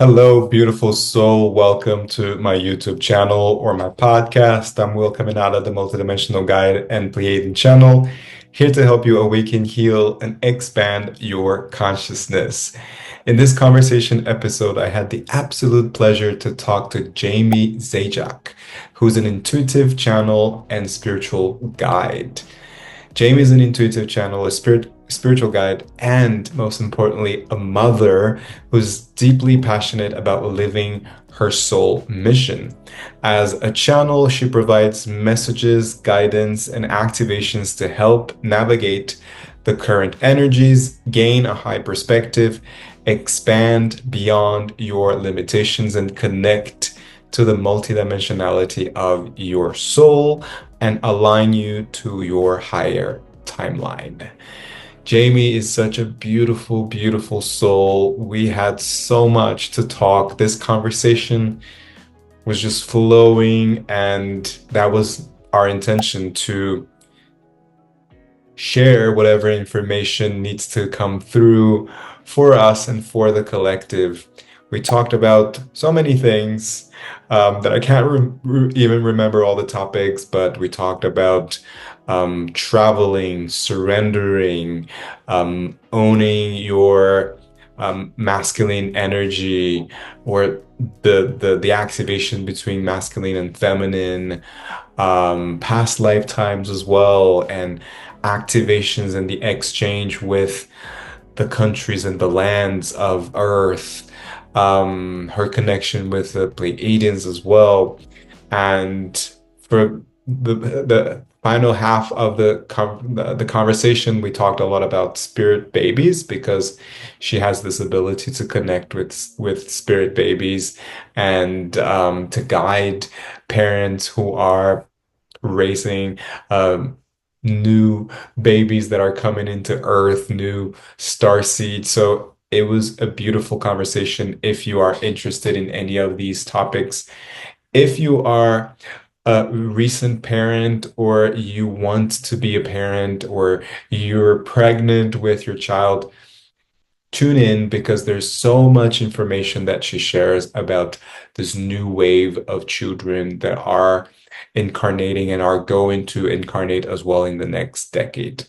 Hello, beautiful soul. Welcome to my YouTube channel or my podcast. I'm Will coming out of the Multidimensional Guide and Pleiadian channel, here to help you awaken, heal, and expand your consciousness. In this conversation episode, I had the absolute pleasure to talk to Jaime Zajac, who's an intuitive channel and spiritual guide. Jamie is an intuitive channel, a spiritual guide, and most importantly, a mother who's deeply passionate about living her soul mission. As a channel, she provides messages, guidance, and activations to help navigate the current energies, gain a high perspective, expand beyond your limitations, and connect to the multidimensionality of your soul and align you to your higher timeline. Jamie is such a beautiful, beautiful soul. We had so much to talk. This conversation was just flowing, and that was our intention to share whatever information needs to come through for us and for the collective. We talked about so many things that I can't even remember all the topics, but we talked about traveling, surrendering, owning your masculine energy, or the activation between masculine and feminine, past lifetimes as well, and activations and the exchange with the countries and the lands of Earth, her connection with the Pleiadians as well. And for the final half of the conversation, we talked a lot about spirit babies because she has this ability to connect with spirit babies and to guide parents who are raising new babies that are coming into Earth, new starseeds. So it was a beautiful conversation if you are interested in any of these topics. If you are a recent parent, or you want to be a parent, or you're pregnant with your child, tune in because there's so much information that she shares about this new wave of children that are incarnating and are going to incarnate as well in the next decade.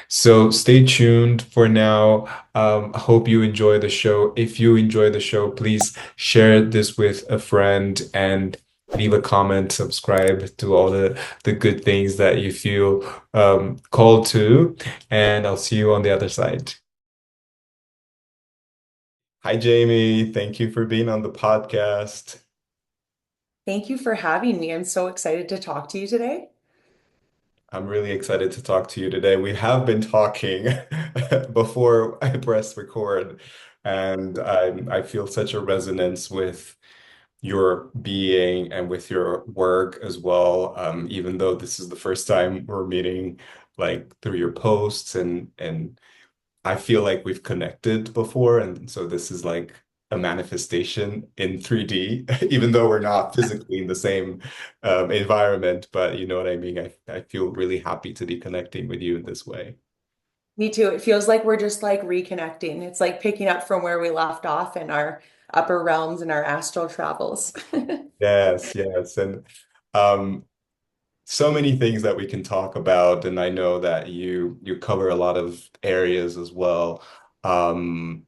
So stay tuned for now. I hope you enjoy the show. If you enjoy the show, please share this with a friend and leave a comment, subscribe to all the good things that you feel called to, and I'll see you on the other side. Hi, Jamie. Thank you for being on the podcast. Thank you for having me. I'm so excited to talk to you today. I'm really excited to talk to you today. We have been talking before I press record, and I feel such a resonance with your being and with your work as well. Even though this is the first time we're meeting, like through your posts, and I feel like we've connected before, and so this is like a manifestation in 3D, even though we're not physically in the same environment. But you know what I mean? I feel really happy to be connecting with you in this way. Me too. It feels like we're just like reconnecting. It's like picking up from where we left off in our upper realms and our astral travels. Yes, yes. And um, so many things that we can talk about, and I know that you cover a lot of areas as well. Um,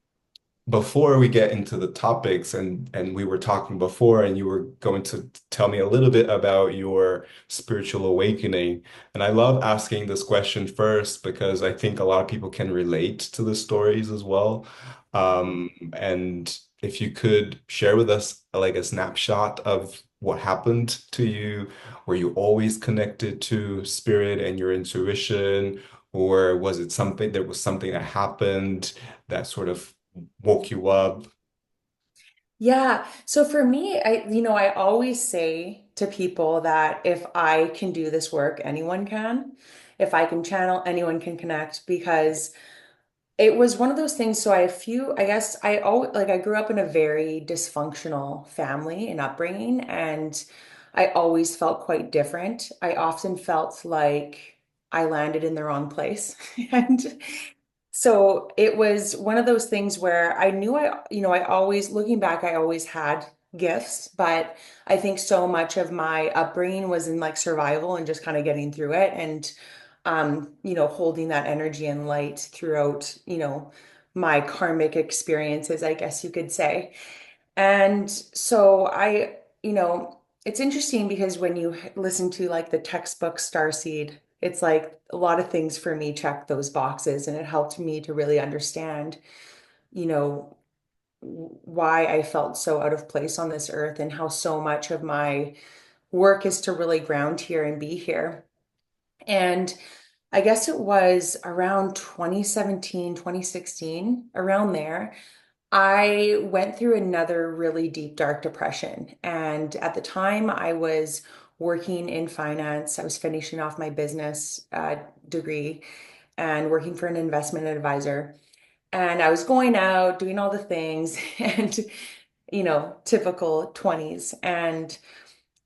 Before we get into the topics, and we were talking before, and you were going to tell me a little bit about your spiritual awakening. And I love asking this question first because I think a lot of people can relate to the stories as well. And if you could share with us like a snapshot of what happened to you, were you always connected to spirit and your intuition, or was it something, there was something that happened that sort of woke you up? Yeah. So for me, I always say to people that if I can do this work, anyone can. If I can channel, anyone can connect because it was one of those things. So I guess I always like I grew up in a very dysfunctional family and upbringing, and I always felt quite different. I often felt like I landed in the wrong place. And So it was one of those things where I knew I always, looking back, I always had gifts, but I think so much of my upbringing was in like survival and just kind of getting through it and, holding that energy and light throughout, my karmic experiences, I guess you could say. And so it's interesting because when you listen to like the textbook Starseed, it's like a lot of things for me check those boxes, and it helped me to really understand, you know, why I felt so out of place on this earth and how so much of my work is to really ground here and be here. And I guess it was around 2017, 2016, around there. I went through another really deep, dark depression. And at the time, I was working in finance. I was finishing off my business degree and working for an investment advisor. And I was going out, doing all the things, and, typical 20s. And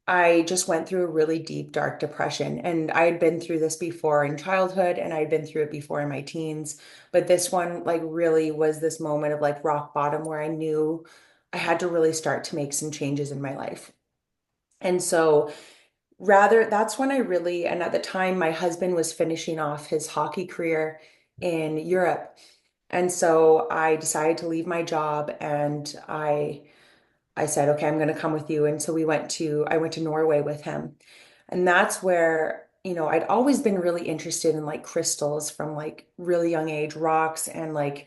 I just went through a really deep, dark depression. And I had been through this before in childhood, and I'd been through it before in my teens. But this one, like, really was this moment of like rock bottom where I knew I had to really start to make some changes in my life. And so, that's when I really, and at the time, my husband was finishing off his hockey career in Europe. And so I decided to leave my job and I said, okay, I'm going to come with you. And so I went to Norway with him. And that's where, I'd always been really interested in like crystals from like really young age, rocks and like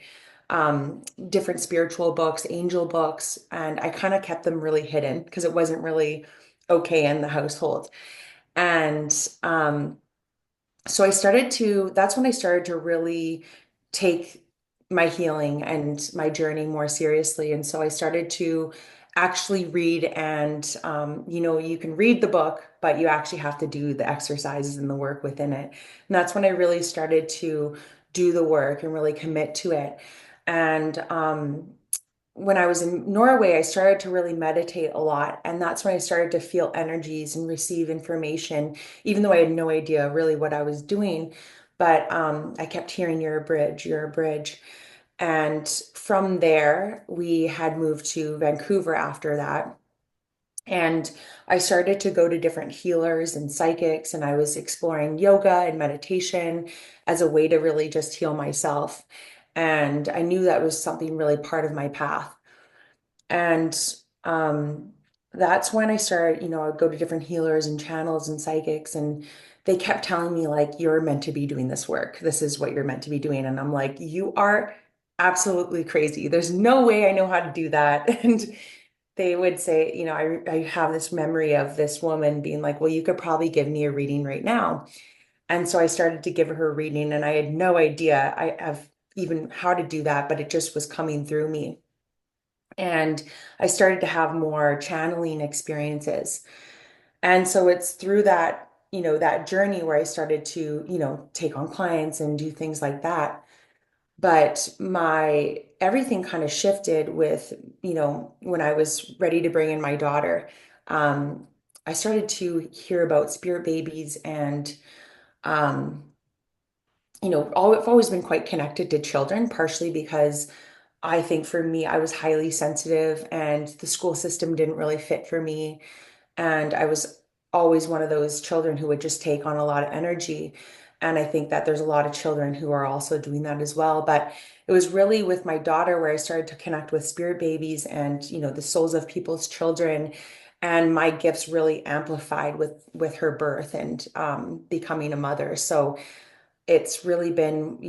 different spiritual books, angel books. And I kind of kept them really hidden because it wasn't really okay in the household. And so that's when I started to really take my healing and my journey more seriously. And so I started to actually read and, you can read the book, but you actually have to do the exercises and the work within it. And that's when I really started to do the work and really commit to it. And, when I was in Norway, I started to really meditate a lot. And that's when I started to feel energies and receive information, even though I had no idea really what I was doing. But I kept hearing, you're a bridge, you're a bridge. And from there, we had moved to Vancouver after that. And I started to go to different healers and psychics, and I was exploring yoga and meditation as a way to really just heal myself. And I knew that was something really part of my path. And um, that's when I started, I'd go to different healers and channels and psychics, and they kept telling me, like, you're meant to be doing this work. This is what you're meant to be doing. And I'm like, you are absolutely crazy. There's no way I know how to do that. And they would say, I have this memory of this woman being like, well, you could probably give me a reading right now. And so I started to give her a reading, and I had no idea I have even how to do that, but it just was coming through me. And I started to have more channeling experiences. And so it's through that, that journey where I started to, take on clients and do things like that. But my everything kind of shifted with, when I was ready to bring in my daughter. Um, I started to hear about spirit babies and, um, I've always been quite connected to children, partially because I think for me, I was highly sensitive and the school system didn't really fit for me. And I was always one of those children who would just take on a lot of energy. And I think that there's a lot of children who are also doing that as well. But it was really with my daughter where I started to connect with spirit babies and, the souls of people's children. And my gifts really amplified with her birth and becoming a mother. So it's really been,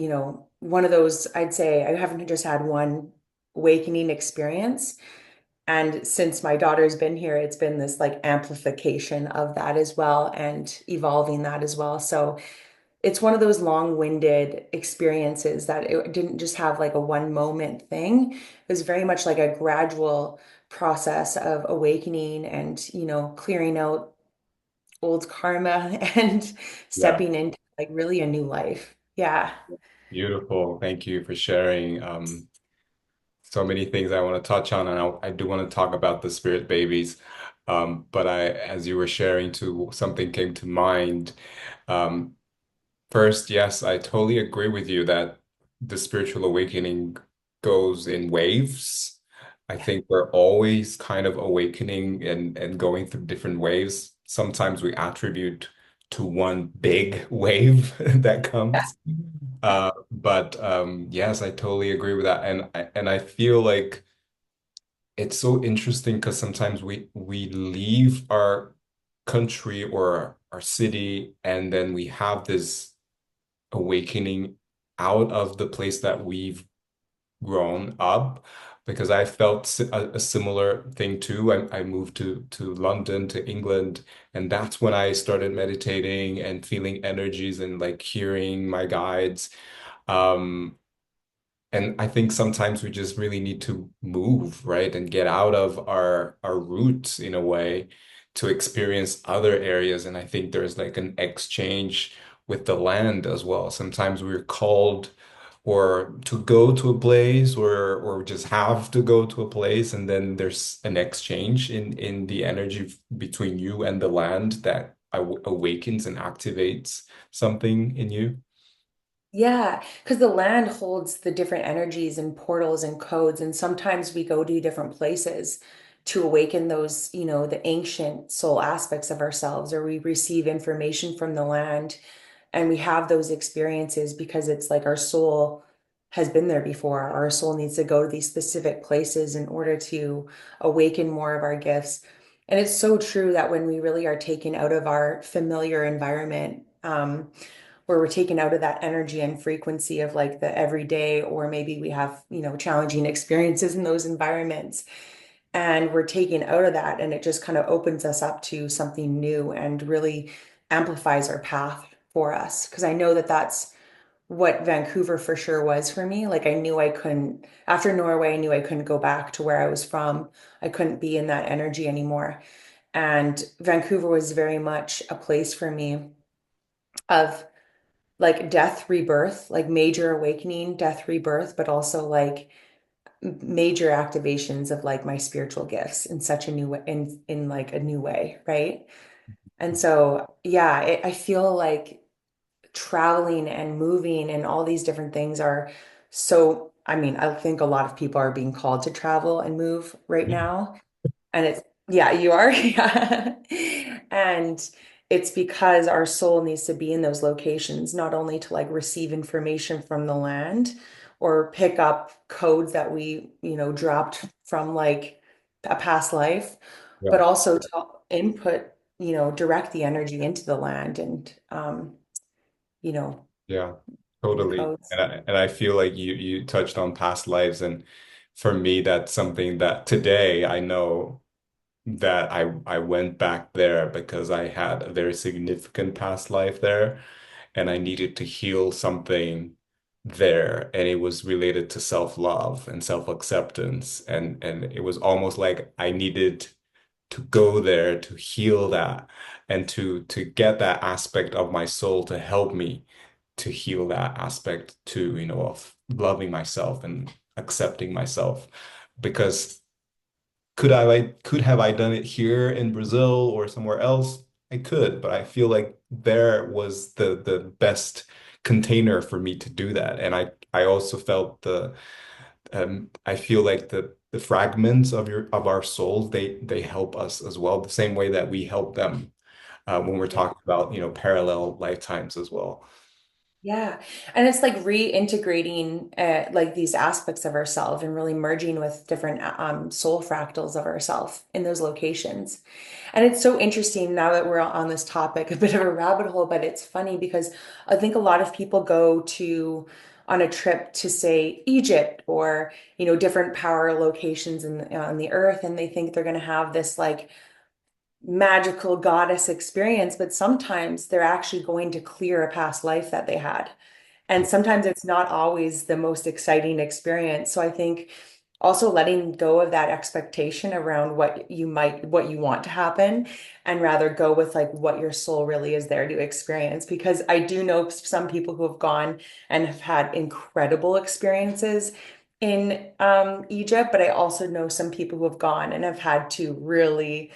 one of those, I'd say I haven't just had one awakening experience. And since my daughter's been here, it's been this like amplification of that as well and evolving that as well. So it's one of those long-winded experiences that it didn't just have like a one moment thing. It was very much like a gradual process of awakening and, clearing out old karma and Yeah, stepping into like really a new life. Yeah. beautiful. Thank you for sharing. So many things I want to touch on, and I do want to talk about the spirit babies. But as you were sharing too, something came to mind. Um, First, yes, I totally agree with you that the spiritual awakening goes in waves. I think we're always kind of awakening and going through different waves. Sometimes we attribute to one big wave that comes. But yes, I totally agree with that. And I feel like it's so interesting because sometimes we leave our country or our city and then we have this awakening out of the place that we've grown up because I felt a similar thing too. I moved to London, to England, and that's when I started meditating and feeling energies and like hearing my guides. Um, and I think sometimes we just really need to move, right? And get out of our roots in a way to experience other areas. And I think there's like an exchange with the land as well. Sometimes we're called or to go to a place or just have to go to a place and then there's an exchange in the energy between you and the land that awakens and activates something in you. Yeah, because the land holds the different energies and portals and codes, and sometimes we go to different places to awaken those, the ancient soul aspects of ourselves, or we receive information from the land and we have those experiences because it's like our soul has been there before. Our soul needs to go to these specific places in order to awaken more of our gifts. And it's so true that when we really are taken out of our familiar environment, where we're taken out of that energy and frequency of like the everyday, or maybe we have, challenging experiences in those environments, and we're taken out of that, and it just kind of opens us up to something new and really amplifies our path for us. Because I know that that's what Vancouver for sure was for me. Like I knew I couldn't, after Norway, I knew I couldn't go back to where I was from. I couldn't be in that energy anymore. And Vancouver was very much a place for me of like death, rebirth, like major awakening, death, rebirth, but also like major activations of like my spiritual gifts in such a new way, in like a new way, right? And so, yeah, I feel like traveling and moving and all these different things are so, I mean, I think a lot of people are being called to travel and move right now. And it's, yeah, you are. Yeah. And it's because our soul needs to be in those locations, not only to like receive information from the land or pick up codes that we, dropped from like a past life, but Yeah. also to input, direct the energy into the land and, you know, Yeah, the totally. codes. And I feel like you touched on past lives, and for me, that's something that today I know that I went back there because I had a very significant past life there, and I needed to heal something there, and it was related to self-love and self-acceptance, and it was almost like I needed to go there to heal that and to get that aspect of my soul to help me to heal that aspect too, of loving myself and accepting myself. Because could have I done it here in Brazil or somewhere else? I could, but I feel like there was the best container for me to do that. And I also felt I feel like the fragments of our souls, they help us as well, the same way that we help them when we're Yeah. talking about, parallel lifetimes as well. Yeah. And it's like reintegrating like these aspects of ourselves and really merging with different soul fractals of ourselves in those locations. And it's so interesting now that we're on this topic, a bit of a rabbit hole, but it's funny because I think a lot of people go to on a trip to say Egypt or, different power locations on the earth, and they think they're going to have this like magical goddess experience, but sometimes they're actually going to clear a past life that they had. And sometimes it's not always the most exciting experience. So I think also letting go of that expectation around what you want to happen, and rather go with like what your soul really is there to experience. Because I do know some people who have gone and have had incredible experiences in Egypt, but I also know some people who have gone and have had to really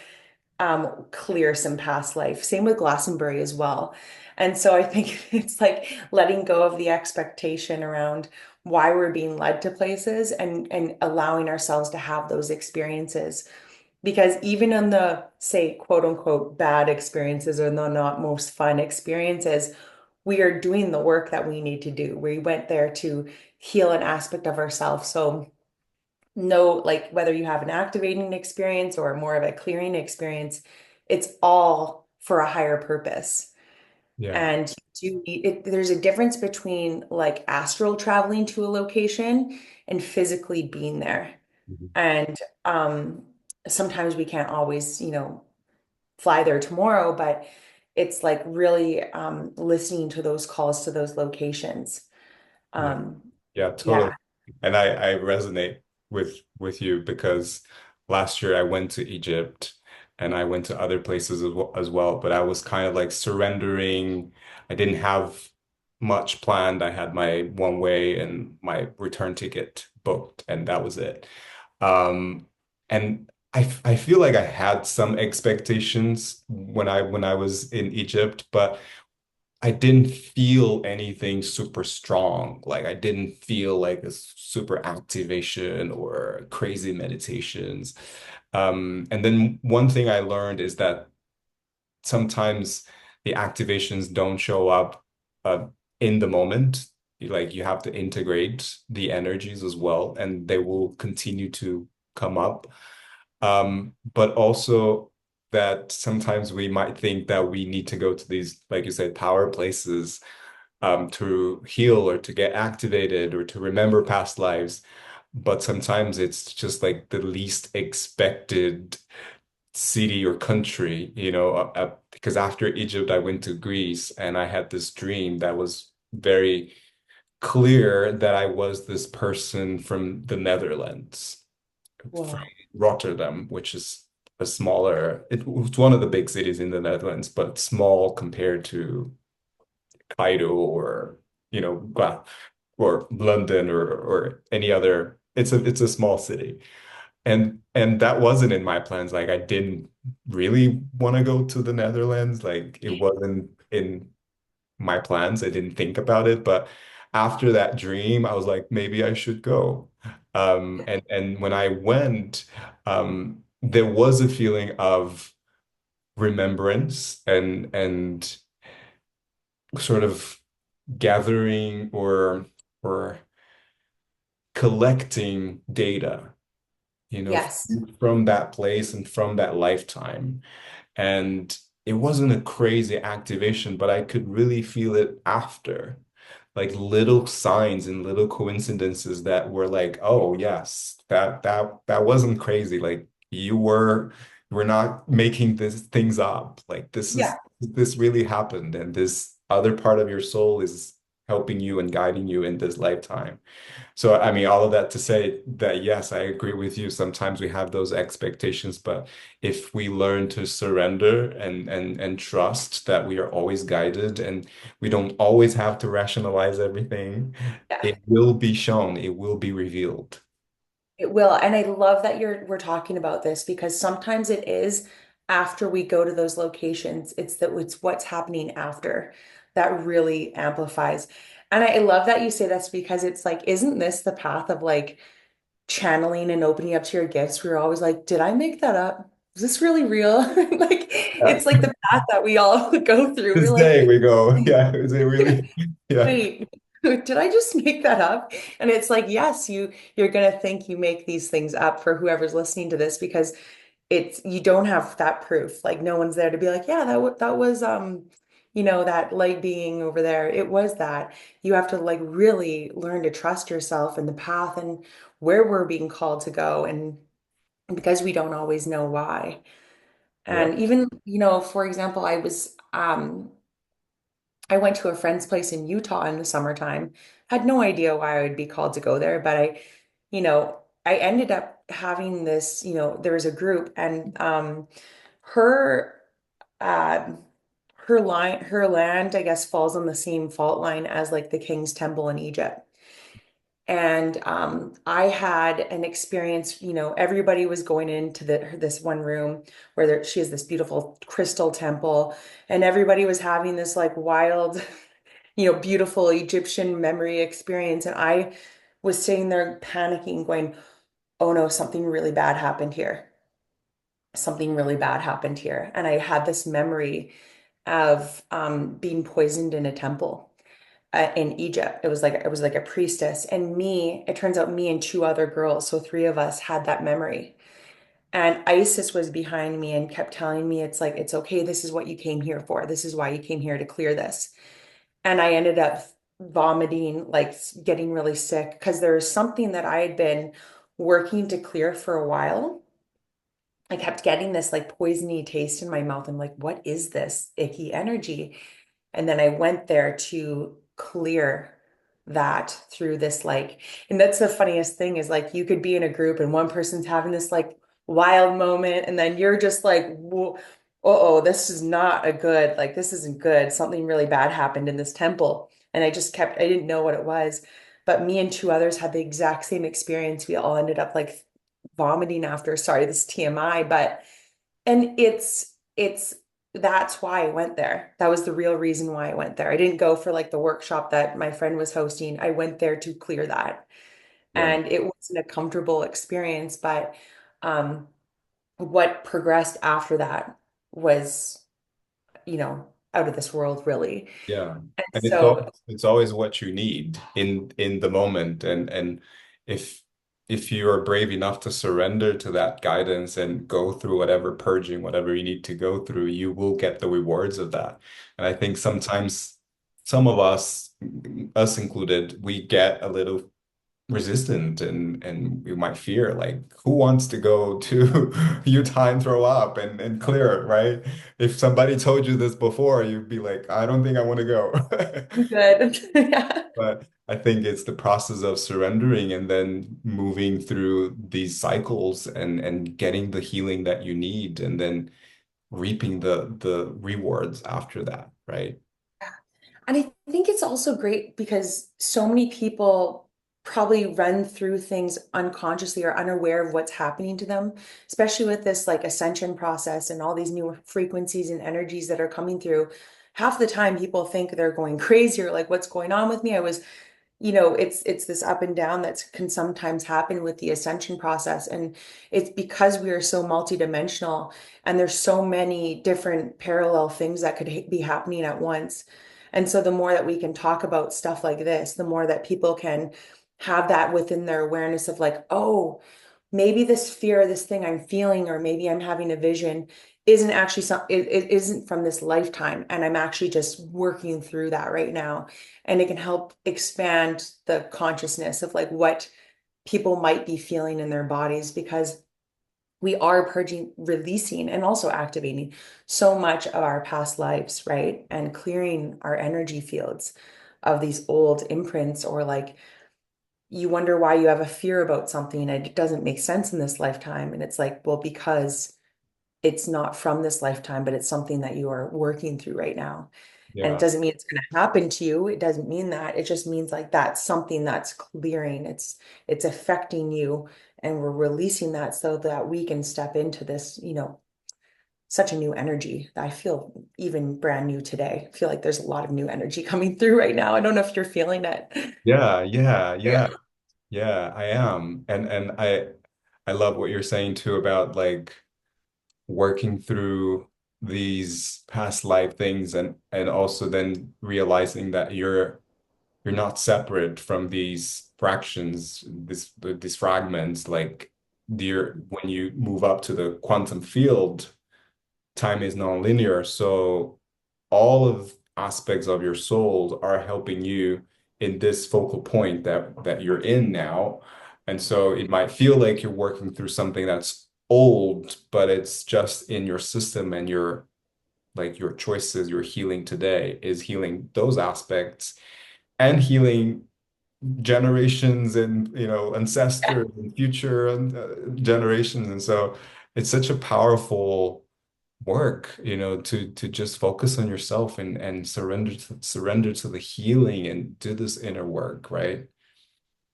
clear some past life. Same with Glastonbury as well. And so I think it's like letting go of the expectation around why we're being led to places and allowing ourselves to have those experiences. Because even in the, say, quote unquote, bad experiences or the not most fun experiences, we are doing the work that we need to do. We went there to heal an aspect of ourselves. So no, like whether you have an activating experience or more of a clearing experience, it's all for a higher purpose. Yeah. And there's a difference between like astral traveling to a location and physically being there. Mhm. And sometimes we can't always, fly there tomorrow, but it's like really listening to those calls to those locations. Yeah. Um, Yeah, yeah. totally. And I resonate with you because last year I went to Egypt and I went to other places as well, but I was kind of like surrendering. I didn't have much planned. I had my one way and my return ticket booked, and that was it. Um, and I feel like I had some expectations when I was in Egypt, but I didn't feel anything super strong. Like I didn't feel like a super activation or crazy meditations. And then one thing I learned is that sometimes the activations don't show up uh, in the moment. Like you have to integrate the energies as well, and they will continue to come up. But also that sometimes we might think that we need to go to these, like you said, power places to heal or to get activated or to remember past lives. But sometimes it's just like the least expected city or country, because after Egypt, I went to Greece and I had this dream that was very clear that I was this person from the Netherlands, from Whoa. Rotterdam, which is it was one of the big cities in the Netherlands, but small compared to Cairo or or London or any other. It's a small city. And that wasn't in my plans. Like I didn't really want to go to the Netherlands. Like it wasn't in my plans. I didn't think about it. But after that dream, I was like, maybe I should go. And when I went, there was a feeling of remembrance and sort of gathering or collecting data, Yes. from that place and from that lifetime. And it wasn't a crazy activation, but I could really feel it after. Like little signs and little coincidences that were like, oh yes, that wasn't crazy. Like you were not making this things up. Like Yeah. this really happened, and this other part of your soul is helping you and guiding you in this lifetime. So, I mean, all of that to say that, yes, I agree with you. Sometimes we have those expectations, but if we learn to surrender and trust that we are always guided and we don't always have to rationalize everything, Yeah. it will be shown, it will be revealed. It will. And I love that we're talking about this because sometimes it is after we go to those locations, it's what's happening after that really amplifies. And I love that you say this because it's like, isn't this the path of like channeling and opening up to your gifts? We're always like, did I make that up? Is this really real? Like Yeah. it's like the path that we all go through. We're This like, day we go, yeah, is it really? Yeah, wait, did I just make that up? And it's like, yes, you're gonna think you make these things up for whoever's listening to this because it's you don't have that proof. Like no one's there to be like, yeah, that was that light being over there. It was that. You have to like really learn to trust yourself and the path and where we're being called to go and because we don't always know why. yeah, And even, for example, I went to a friend's place in Utah in the summertime. Had no idea why I would be called to go there, but you know, I ended up having this, there was a group and her uh her land, I guess, falls on the same fault line as like the King's Temple in Egypt. And I had an experience, everybody was going into this one room where she has this beautiful crystal temple, and everybody was having this like wild, beautiful Egyptian memory experience. And I was sitting there panicking, going, oh no, something really bad happened here. Something really bad happened here. And I had this memory of being poisoned in a temple in Egypt. It was like a priestess, and it turns out me and two other girls, so three of us had that memory. And Isis was behind me and kept telling me, it's like, it's okay, this is what you came here for. This is why you came here to clear this. And I ended up vomiting, like getting really sick, because there was something that I had been working to clear for a while. I kept getting this like poisony taste in my mouth. I'm like, what is this icky energy? And then I went there to clear that through this like, and that's the funniest thing is like you could be in a group and one person's having this like wild moment, and then you're just like, whoa, oh, this is not a good, like this isn't good. Something really bad happened in this temple. And I didn't know what it was. But me and two others had the exact same experience. We all ended up like vomiting after. Sorry, this is TMI, but and it's that's why I went there. That was the real reason why I went there. I didn't go for like the workshop that my friend was hosting. I went there to clear that. Yeah. And it wasn't a comfortable experience, but um what progressed after that was, out of this world, really. Yeah. And And so it's always what you need in the moment. And if if you are brave enough to surrender to that guidance and go through whatever purging, whatever you need to go through, you will get the rewards of that. And I think sometimes some of us included, we get a little resistant and we might fear like who wants to go to Utah and throw up and clear it, right? If somebody told you this before, you'd be like, I don't think I want to go. I'm good. Yeah. But I think it's the process of surrendering and then moving through these cycles and getting the healing that you need and then reaping the rewards after that, right? And I think it's also great because so many people probably run through things unconsciously or unaware of what's happening to them, especially with this like ascension process and all these new frequencies and energies that are coming through. Half the time people think they're going crazy or like, what's going on with me? It's this up and down that can sometimes happen with the ascension process. And it's because we are so multidimensional and there's so many different parallel things that could be happening at once. And so the more that we can talk about stuff like this, the more that people can have that within their awareness of like, oh, maybe this fear, this thing I'm feeling, or maybe I'm having a vision isn't actually it isn't from this lifetime. And I'm actually just working through that right now. And it can help expand the consciousness of like what people might be feeling in their bodies because we are purging, releasing, and also activating so much of our past lives, right? And clearing our energy fields of these old imprints or like you wonder why you have a fear about something and it doesn't make sense in this lifetime. And it's like, well, because it's not from this lifetime, but it's something that you are working through right now. And it Yeah. doesn't mean it's going to happen to you. It doesn't mean that. It just means like that's something that's clearing. It's affecting you and we're releasing that so that we can step into this, such a new energy that I feel even brand new today. I feel like there's a lot of new energy coming through right now. I don't know if you're feeling it. Yeah, yeah, yeah. Yeah. Yeah, I am. And I love what you're saying too about like working through these past life things and also then realizing that you're not separate from these fractions, these fragments, like when you move up to the quantum field, time is non-linear. So all of aspects of your soul are helping you in this focal point that you're in now. And so it might feel like you're working through something that's old, but it's just in your system and your like your choices, your healing today is healing those aspects and healing generations and ancestors and future generations. And so it's such a powerful work, to just focus on yourself and surrender to the healing and do this inner work, right?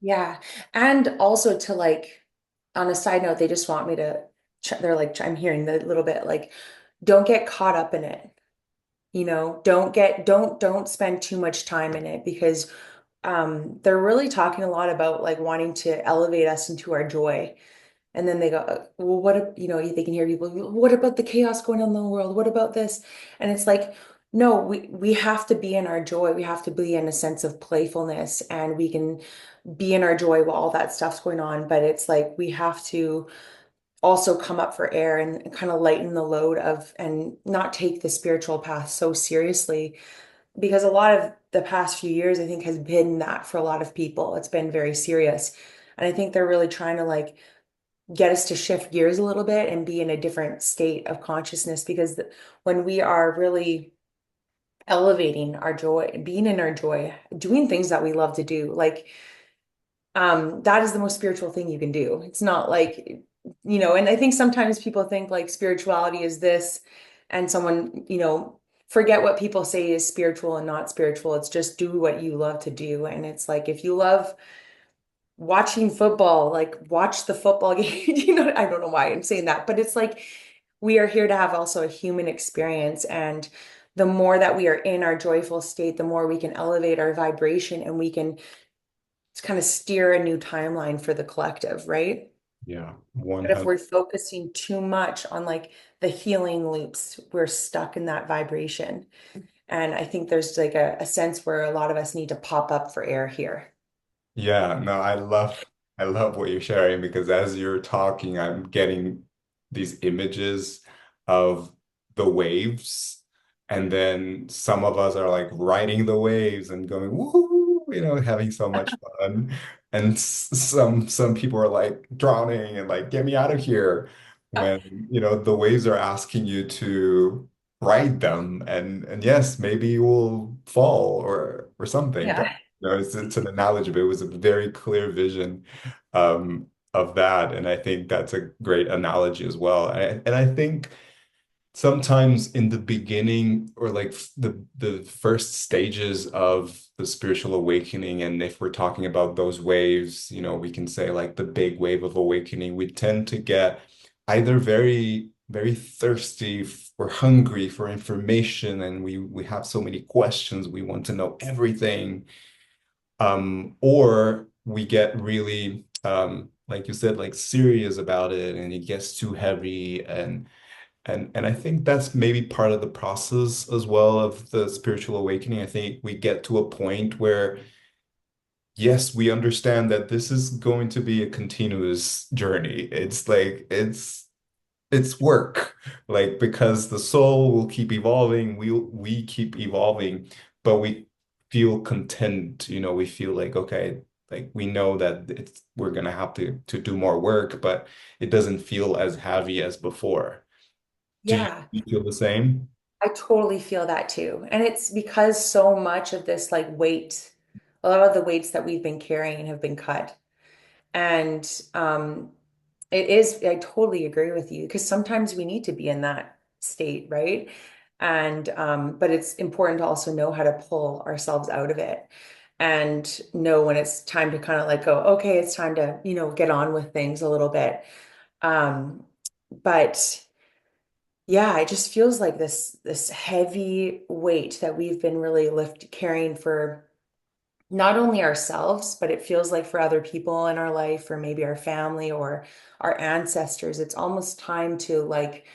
Yeah. And also to like, on a side note, they just want me to, they're like, I'm hearing the little bit like, don't get caught up in it. Don't spend too much time in it because they're really talking a lot about like wanting to elevate us into our joy. And then they go, well, they can hear people, what about the chaos going on in the world? What about this? And it's like, no, we have to be in our joy. We have to be in a sense of playfulness, and we can be in our joy while all that stuff's going on. But it's like we have to also come up for air and kind of lighten the load of and not take the spiritual path so seriously, because a lot of the past few years I think has been that for a lot of people. It's been very serious. And I think they're really trying to like get us to shift gears a little bit and be in a different state of consciousness, because when we are really elevating our joy, being in our joy, doing things that we love to do, like that is the most spiritual thing you can do. It's not like, and I think sometimes people think like spirituality is this, and someone, forget what people say is spiritual and not spiritual. It's just do what you love to do. And it's like if you love watching football, like watch the football game. I don't know why I'm saying that, but it's like we are here to have also a human experience. And the more that we are in our joyful state, the more we can elevate our vibration and we can kind of steer a new timeline for the collective, right? Yeah, But if 100. we're focusing too much on like the healing loops, we're stuck in that vibration. And I think there's like a sense where a lot of us need to pop up for air here. Yeah, no, I love what you're sharing because as you're talking, I'm getting these images of the waves, and then some of us are like riding the waves and going woo, having so much fun, and some people are like drowning and like get me out of here when the waves are asking you to ride them, and yes, maybe you will fall or something, but Yeah. it's an analogy, but it was a very clear vision of that. And I think that's a great analogy as well. And I think sometimes in the beginning or like the first stages of the spiritual awakening, and if we're talking about those waves, we can say like the big wave of awakening, we tend to get either very, very thirsty or hungry for information, and we have so many questions, we want to know everything, or we get really, like you said, like serious about it, and it gets too heavy, and I think that's maybe part of the process as well of the spiritual awakening. I think we get to a point where, yes, we understand that this is going to be a continuous journey. It's like it's work, like because the soul will keep evolving, we keep evolving, but we feel content, we feel like okay, like we know that we're gonna have to do more work, but it doesn't feel as heavy as before. Do you, Yeah. you feel the same? I totally feel that too. And it's because so much of this like weight, a lot of the weights that we've been carrying have been cut. And it is, I totally agree with you because sometimes we need to be in that state, right? And but it's important to also know how to pull ourselves out of it and know when it's time to kind of like go, okay, it's time to, get on with things a little bit. Um, but yeah, it just feels like this heavy weight that we've been really carrying for not only ourselves, but it feels like for other people in our life or maybe our family or our ancestors. It's almost time to like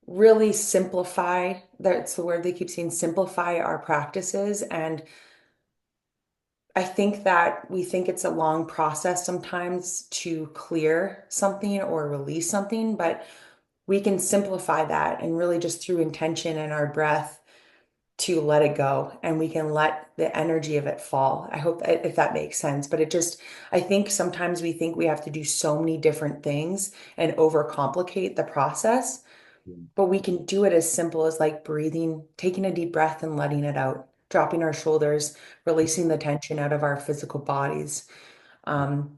really simplify. That's the word they keep saying, simplify our practices. And I think that we think it's a long process sometimes to clear something or release something, but we can simplify that and really just through intention and our breath to let it go, and we can let the energy of it fall. I hope that if that makes sense, but I think sometimes we think we have to do so many different things and overcomplicate the process, but we can do it as simple as like breathing, taking a deep breath and letting it out, dropping our shoulders, releasing the tension out of our physical bodies. Um,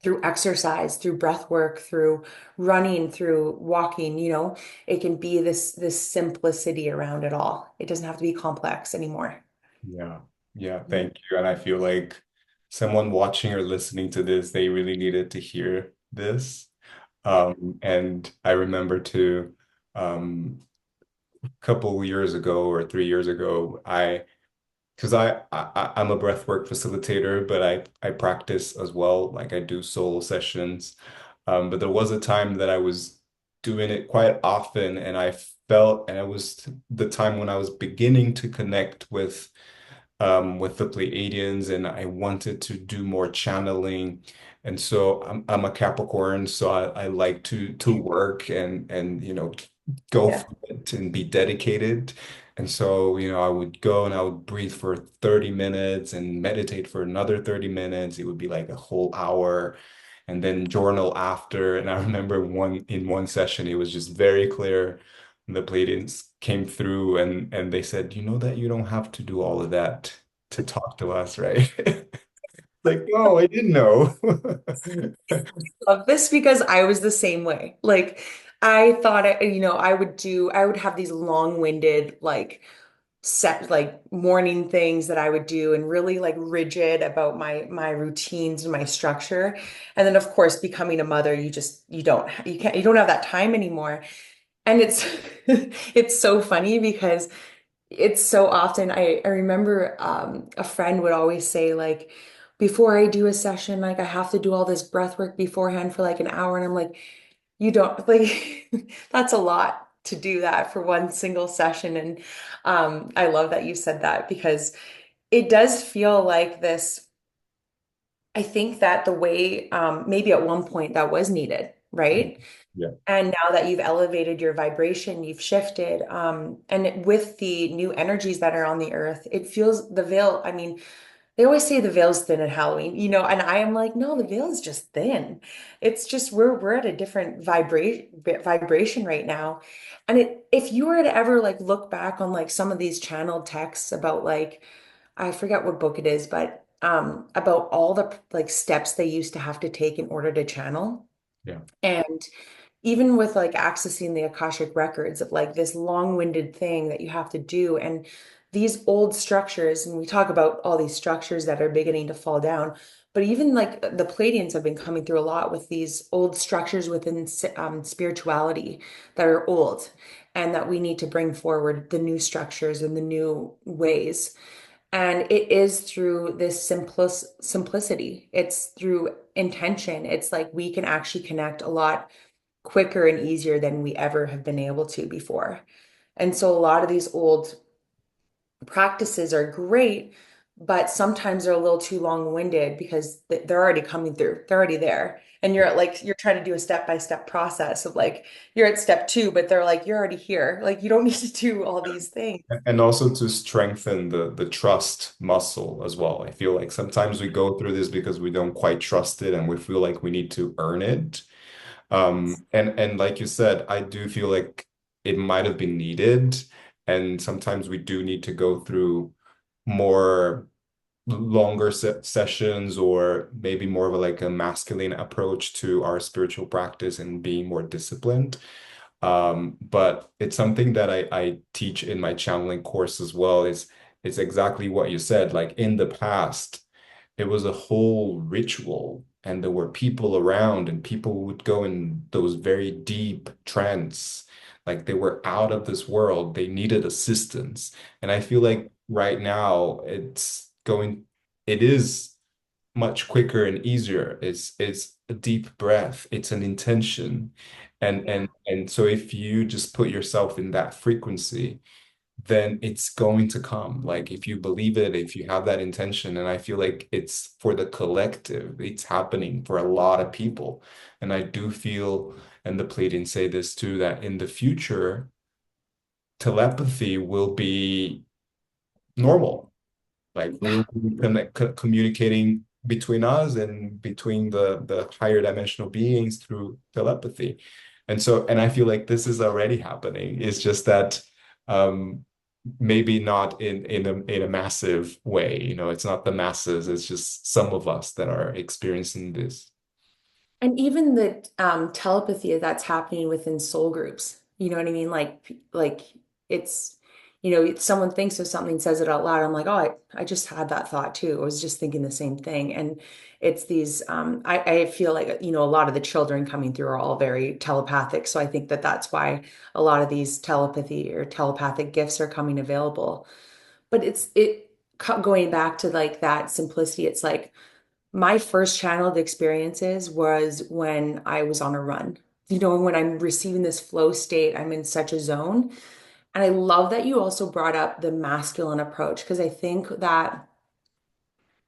Through exercise, through breath work, through running, through walking, it can be this simplicity around it all. It doesn't have to be complex anymore. Yeah. Yeah, Yeah. thank you. And I feel like someone watching or listening to this, they really needed to hear this. And I remember too, a couple years ago or 3 years ago, because I'm a breathwork facilitator, but I practice as well. Like I do solo sessions. But there was a time that I was doing it quite often, and I felt, and it was the time when I was beginning to connect with the Pleiadians, and I wanted to do more channeling. And so I'm a Capricorn, so I like to work and go Yeah. for it and be dedicated. And so, I would go and I would breathe for 30 minutes and meditate for another 30 minutes. It would be like a whole hour and then journal after. And I remember in one session, it was just very clear. The Pleiadians came through and they said, you know that you don't have to do all of that to talk to us, right? Like, no, I didn't know. Love this because I was the same way. Like I thought I would have these long-winded set like morning things that I would do and really like rigid about my routines and my structure. And then of course becoming a mother, you don't have that time anymore. And it's it's so funny because it's so often I remember a friend would always say like before I do a session like I have to do all this breath work beforehand for like an hour and I'm like you don't like that's a lot to do that for one single session and I love that you said that because it does feel like this. I think that the way maybe at one point that was needed, right? Yeah, And now that you've elevated your vibration, you've shifted. With the new energies that are on the earth, it feels the veil. I mean, they always say the veil's thin at Halloween, and I am like, no, the veil is just thin. It's just we're at a different vibration right now. And if you were to ever like look back on like some of these channeled texts about like, I forget what book it is, but about all the like steps they used to have to take in order to channel. yeah, And even with like accessing the Akashic records of like this long-winded thing that you have to do and these old structures, and we talk about all these structures that are beginning to fall down, but even like the Pleiadians have been coming through a lot with these old structures within spirituality that are old and that we need to bring forward the new structures and the new ways. And it is through this simplicity. It's through intention. It's like we can actually connect a lot quicker and easier than we ever have been able to before. And so a lot of these old practices are great, but sometimes they're a little too long-winded because they're already coming through. They're already there. And you're trying to do a step-by-step process of like you're at step two, but they're like, you're already here. Like you don't need to do all these things. and also to strengthen the trust muscle as well. I feel like sometimes we go through this because we don't quite trust it and we feel like we need to earn it. And like you said, I do feel like it might have been needed, and sometimes we do need to go through more longer sessions or maybe more of like a masculine approach to our spiritual practice and being more disciplined. But it's something that I teach in my channeling course as well. It's exactly what you said. Like in the past, it was a whole ritual, and there were people around, and people would go in those very deep trance. Like they were out of this world. They needed assistance. And I feel like right now it is much quicker and easier. It's a deep breath. It's an intention. And Yeah. and and so if you just put yourself in that frequency, then it's going to come. Like if you believe it, if you have that intention, and I feel like it's for the collective, it's happening for a lot of people. And I do feel, and the Pleiadians say this too, that in the future, telepathy will be normal. Like Yeah. we'll be communicating between us and between the higher dimensional beings through telepathy. And I feel like this is already happening. It's just that maybe not in a massive way. It's not the masses, it's just some of us that are experiencing this. And even the telepathy that's happening within soul groups, you know what I mean? Like it's someone thinks of something, says it out loud. I'm like, oh, I just had that thought too. I was just thinking the same thing. And it's these, I feel like, a lot of the children coming through are all very telepathic. So I think that that's why a lot of these telepathy or telepathic gifts are coming available. But going back to like that simplicity. It's like my first channeled experiences was when I was on a run. When I'm receiving this flow state, I'm in such a zone. And I love that you also brought up the masculine approach because I think that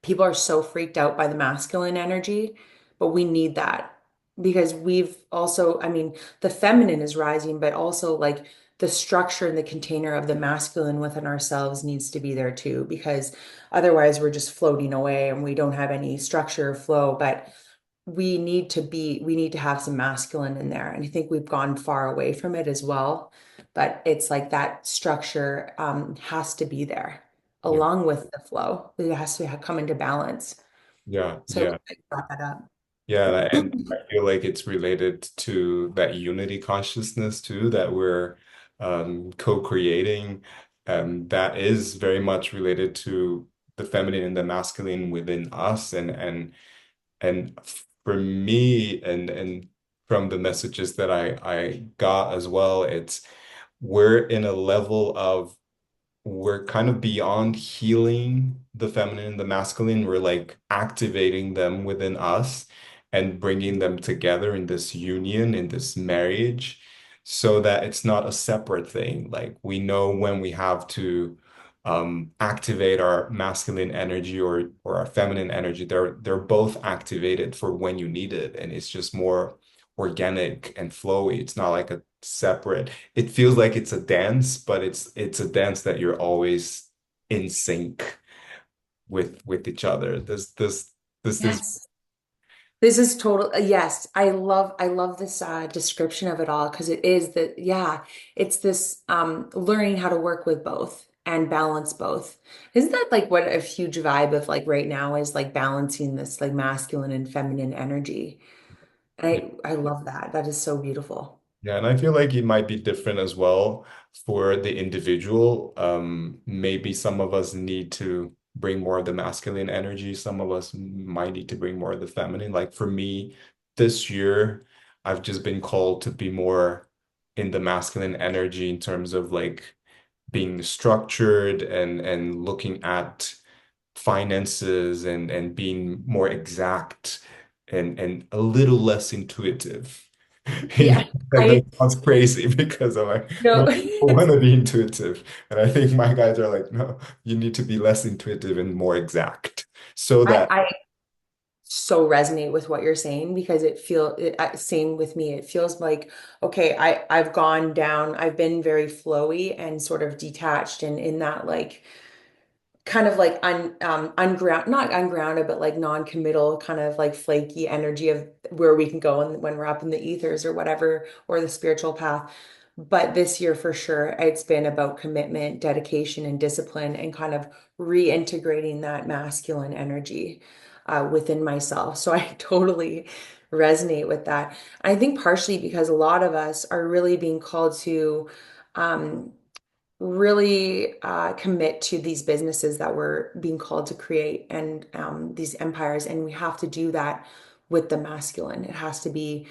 people are so freaked out by the masculine energy, but we need that because we've also, I mean, the feminine is rising, but also like the structure and the container of the masculine within ourselves needs to be there too, because otherwise we're just floating away and we don't have any structure or flow. But we need to have some masculine in there. And I think we've gone far away from it as well. But it's like that structure has to be there Yeah. along with the flow. It has to come into balance. Yeah. So Yeah. I brought that up. Yeah, and I feel like it's related to that unity consciousness too that we're co-creating. That is very much related to the feminine and the masculine within us, and for me, and from the messages that I got as well, it's we're in a level of we're kind of beyond healing the feminine and the masculine. We're like activating them within us and bringing them together in this union, in this marriage, so that it's not a separate thing. Like we know when we have to activate our masculine energy or our feminine energy. They're both activated for when you need it, and it's just more organic and flowy. It's not like a separate. It feels like it's a dance, but it's a dance that you're always in sync with each other. This Yes. This is total, yes. I love this description of it all because it is that, yeah, it's this learning how to work with both and balance both. Isn't that like what a huge vibe of like right now is like balancing this like masculine and feminine energy? I love that. That is so beautiful. Yeah, and I feel like it might be different as well for the individual. Maybe some of us need to bring more of the masculine energy. Some of us might need to bring more of the feminine. Like for me, this year, I've just been called to be more in the masculine energy in terms of like being structured and looking at finances and being more exact and a little less intuitive. You know, Yeah, that I sounds crazy because I'm like, know. no, I want to be intuitive. And I think my guys are like, no, you need to be less intuitive and more exact so that, I so resonate with what you're saying because same with me. It feels like, okay, I've gone down, I've been very flowy and sort of detached and in that like kind of like unground not ungrounded but like non-committal kind of like flaky energy of where we can go and when we're up in the ethers or whatever or the spiritual path. But this year for sure it's been about commitment, dedication, and discipline and kind of reintegrating that masculine energy within myself. So I totally resonate with that. I think partially because a lot of us are really being called to um, really commit to these businesses that we're being called to create and these empires. And we have to do that with the masculine. There has to be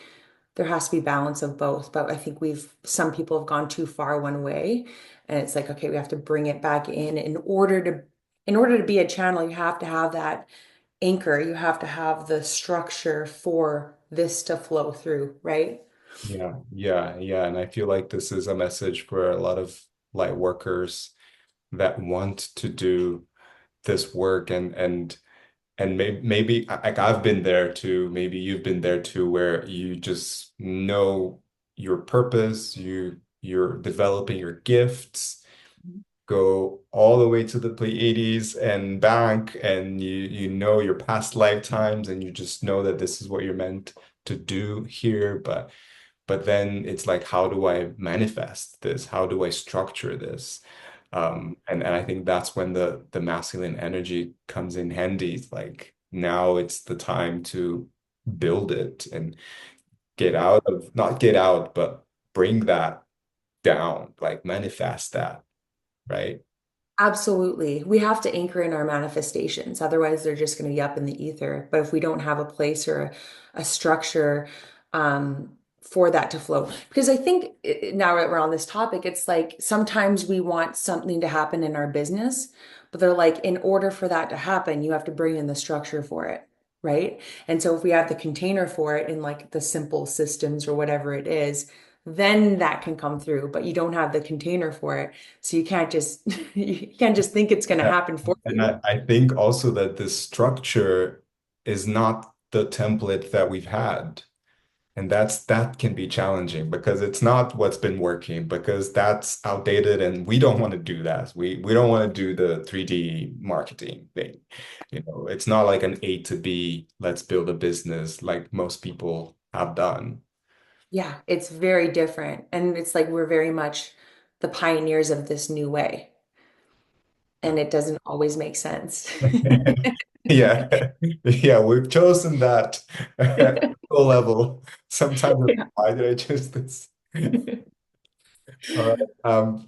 balance of both. But I think some people have gone too far one way. And it's like, okay, we have to bring it back in order to be a channel, you have to have that anchor. You have to have the structure for this to flow through, right? yeah. And I feel like this is a message for a lot of light workers that want to do this work and maybe like I've been there too, maybe you've been there too, where you just know your purpose, you're developing your gifts, go all the way to the Pleiades and back, and you know your past lifetimes, and you just know that this is what you're meant to do here. But then it's like, how do I manifest this? How do I structure this? And I think that's when the masculine energy comes in handy. It's like now it's the time to build it and get out of, not get out, but bring that down, like manifest that. right? Absolutely. We have to anchor in our manifestations. Otherwise, they're just going to be up in the ether. But if we don't have a place or a structure for that to flow, because I think now that we're on this topic, it's like sometimes we want something to happen in our business, but they're like, in order for that to happen, you have to bring in the structure for it, right? And so if we have the container for it in like the simple systems or whatever it is, then that can come through, but you don't have the container for it. So you can't just you can't just think it's going to Yeah. happen for And you. I think also that the structure is not the template that we've had. And that can be challenging because it's not what's been working, because that's outdated and we don't want to do that. We don't want to do the 3D marketing thing. You know, it's not like an A to B, let's build a business like most people have done. Yeah, it's very different. And it's like we're very much the pioneers of this new way. And it doesn't always make sense. Yeah. Yeah, we've chosen that full level. Sometimes, Yeah. why did I choose this? All right.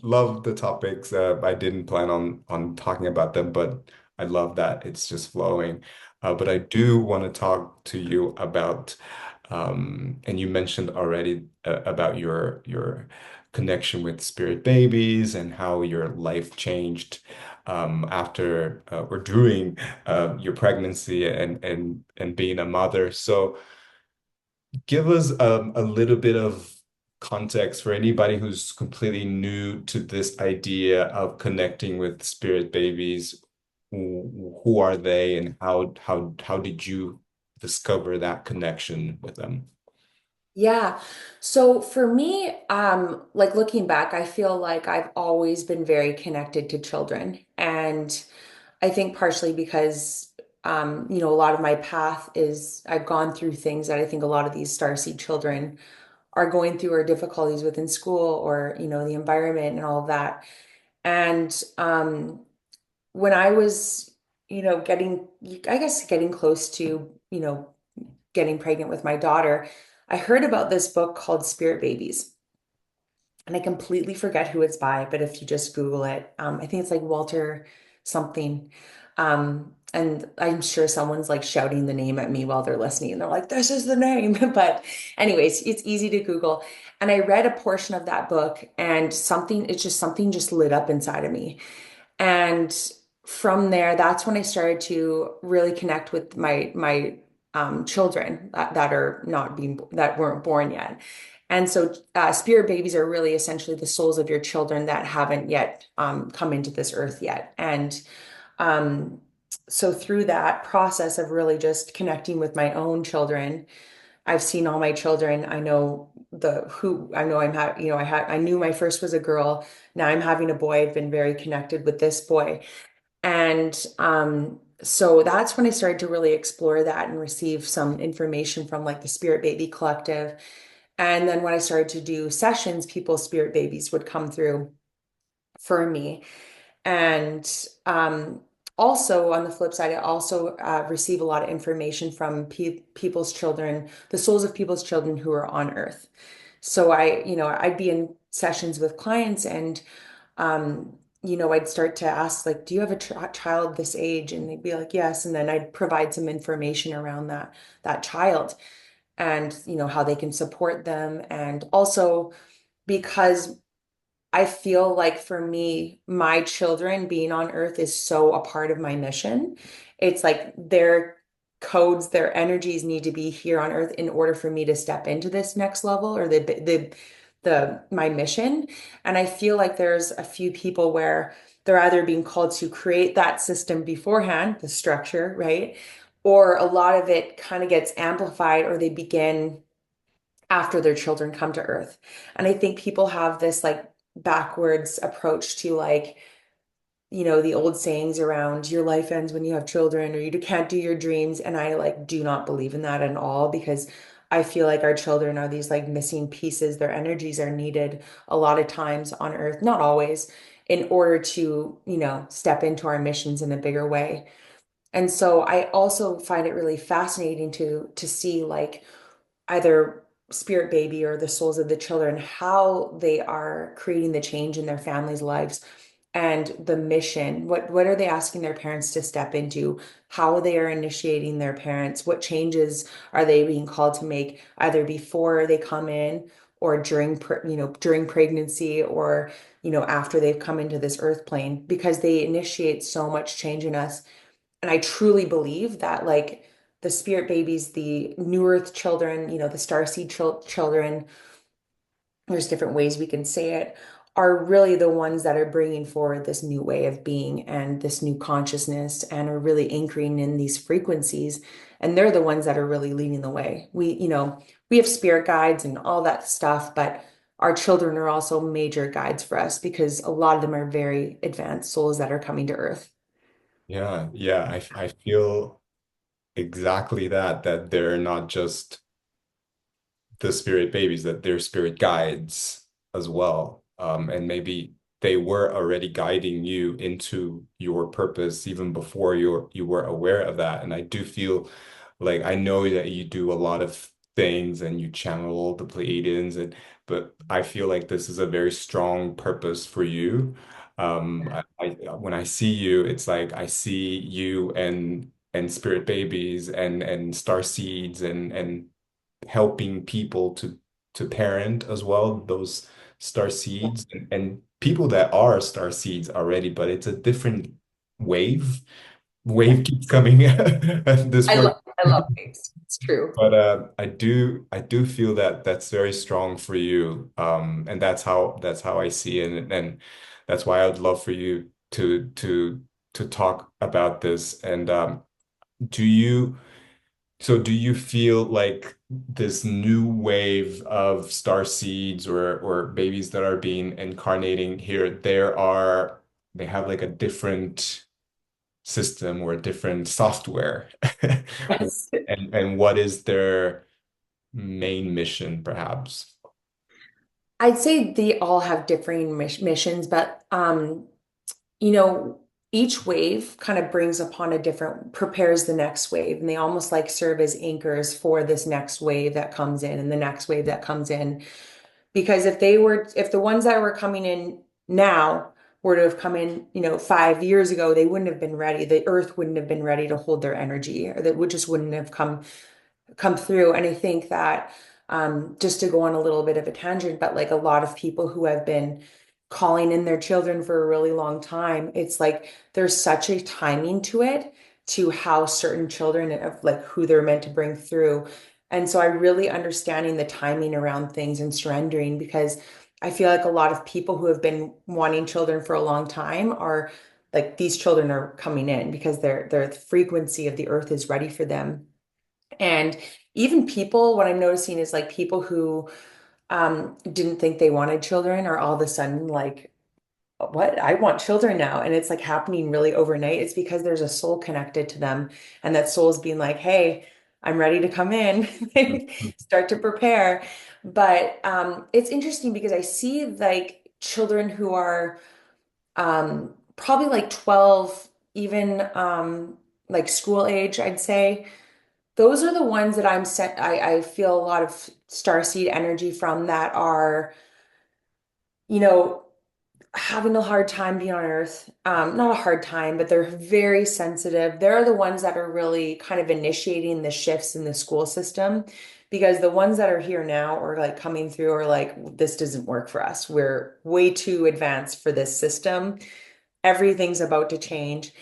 Love the topics. I didn't plan on talking about them, but I love that it's just flowing. But I do want to talk to you about, and you mentioned already about your connection with spirit babies and how your life changed after or during your pregnancy and being a mother. So give us a little bit of context for anybody who's completely new to this idea of connecting with spirit babies. Who are they, and how did you discover that connection with them? Yeah. So for me, like looking back, I feel like I've always been very connected to children. And I think partially because a lot of my path is I've gone through things that I think a lot of these starseed children are going through or difficulties within school or, the environment and all of that. And when I was, I guess getting close to, getting pregnant with my daughter, I heard about this book called Spirit Babies. And I completely forget who it's by, but if you just Google it, I think it's like Walter something. And I'm sure someone's like shouting the name at me while they're listening. And they're like, this is the name. But, anyways, it's easy to Google. And I read a portion of that book and something just lit up inside of me. And from there, that's when I started to really connect with my children that are not being that weren't born yet. And so, spirit babies are really essentially the souls of your children that haven't yet come into this earth yet. And um, so, through that process of really just connecting with my own children, I've seen all my children. I know I know I knew my first was a girl. Now I'm having a boy. I've been very connected with this boy. And so that's when I started to really explore that and receive some information from like the Spirit Baby Collective. And then when I started to do sessions, people's spirit babies would come through for me. And also on the flip side, I also receive a lot of information from people's children, the souls of people's children who are on Earth. So I'd be in sessions with clients and I'd start to ask like, do you have a child this age? And they'd be like, yes. And then I'd provide some information around that child and how they can support them. And also because I feel like for me, my children being on earth is so a part of my mission. It's like their codes, their energies need to be here on earth in order for me to step into this next level or the my mission. And I feel like there's a few people where they're either being called to create that system beforehand, the structure, right? Or a lot of it kind of gets amplified or they begin after their children come to earth. And I think people have this like backwards approach to like, the old sayings around your life ends when you have children or you can't do your dreams. And I like do not believe in that at all because I feel like our children are these like missing pieces. Their energies are needed a lot of times on earth, not always, in order to, step into our missions in a bigger way. And so I also find it really fascinating to see like either spirit baby or the souls of the children, how they are creating the change in their families' lives and the mission. What are they asking their parents to step into? How they are initiating their parents? What changes are they being called to make either before they come in or during pregnancy or after they've come into this earth plane because they initiate so much change in us. And I truly believe that like the spirit babies, the new earth children, the starseed children, there's different ways we can say it, are really the ones that are bringing forward this new way of being and this new consciousness and are really anchoring in these frequencies. And they're the ones that are really leading the way. We have spirit guides and all that stuff, but our children are also major guides for us because a lot of them are very advanced souls that are coming to Earth. Yeah, yeah, I feel exactly that, that they're not just the spirit babies, that they're spirit guides as well. And maybe they were already guiding you into your purpose even before you were aware of that. And I do feel like I know that you do a lot of things and you channel the Pleiadians, and but I feel like this is a very strong purpose for you. I when I see you, it's like I see you and spirit babies and star seeds and helping people to parent as well, those star seeds and people that are star seeds already, but it's a different wave. Wave keeps coming this word. I love waves. It's true. But I do feel that that's very strong for you. And that's how I see it. And that's why I would love for you to talk about this. And do you do you feel like this new wave of star seeds or babies that are being incarnating here, they have like a different system or a different software? Yes. And what is their main mission, perhaps? I'd say they all have differing missions, but you know, each wave kind of brings upon prepares the next wave, and they almost like serve as anchors for this next wave that comes in and the next wave that comes in. Because if the ones that were coming in now were to have come in, 5 years ago, they wouldn't have been ready. The earth wouldn't have been ready to hold their energy, or that would just wouldn't have come through. And I think that just to go on a little bit of a tangent, but like a lot of people who have been calling in their children for a really long time, it's like there's such a timing to it, to how certain children of like who they're meant to bring through. And so I really understanding the timing around things and surrendering because I feel like a lot of people who have been wanting children for a long time are like these children are coming in because their frequency of the earth is ready for them. And even people, what I'm noticing is like people who didn't think they wanted children are all of a sudden like, what? I want children now. And it's like happening really overnight. It's because there's a soul connected to them. And that soul's being like, hey, I'm ready to come in. Start to prepare. But it's interesting because I see like children who are probably like 12, even like school age, I'd say those are the ones that I'm set. I feel a lot of starseed energy from that are, you know, having a hard time being on Earth. Not a hard time, but they're very sensitive. They're the ones that are really kind of initiating the shifts in the school system because the ones that are here now or like coming through are like, this doesn't work for us. We're way too advanced for this system. Everything's about to change.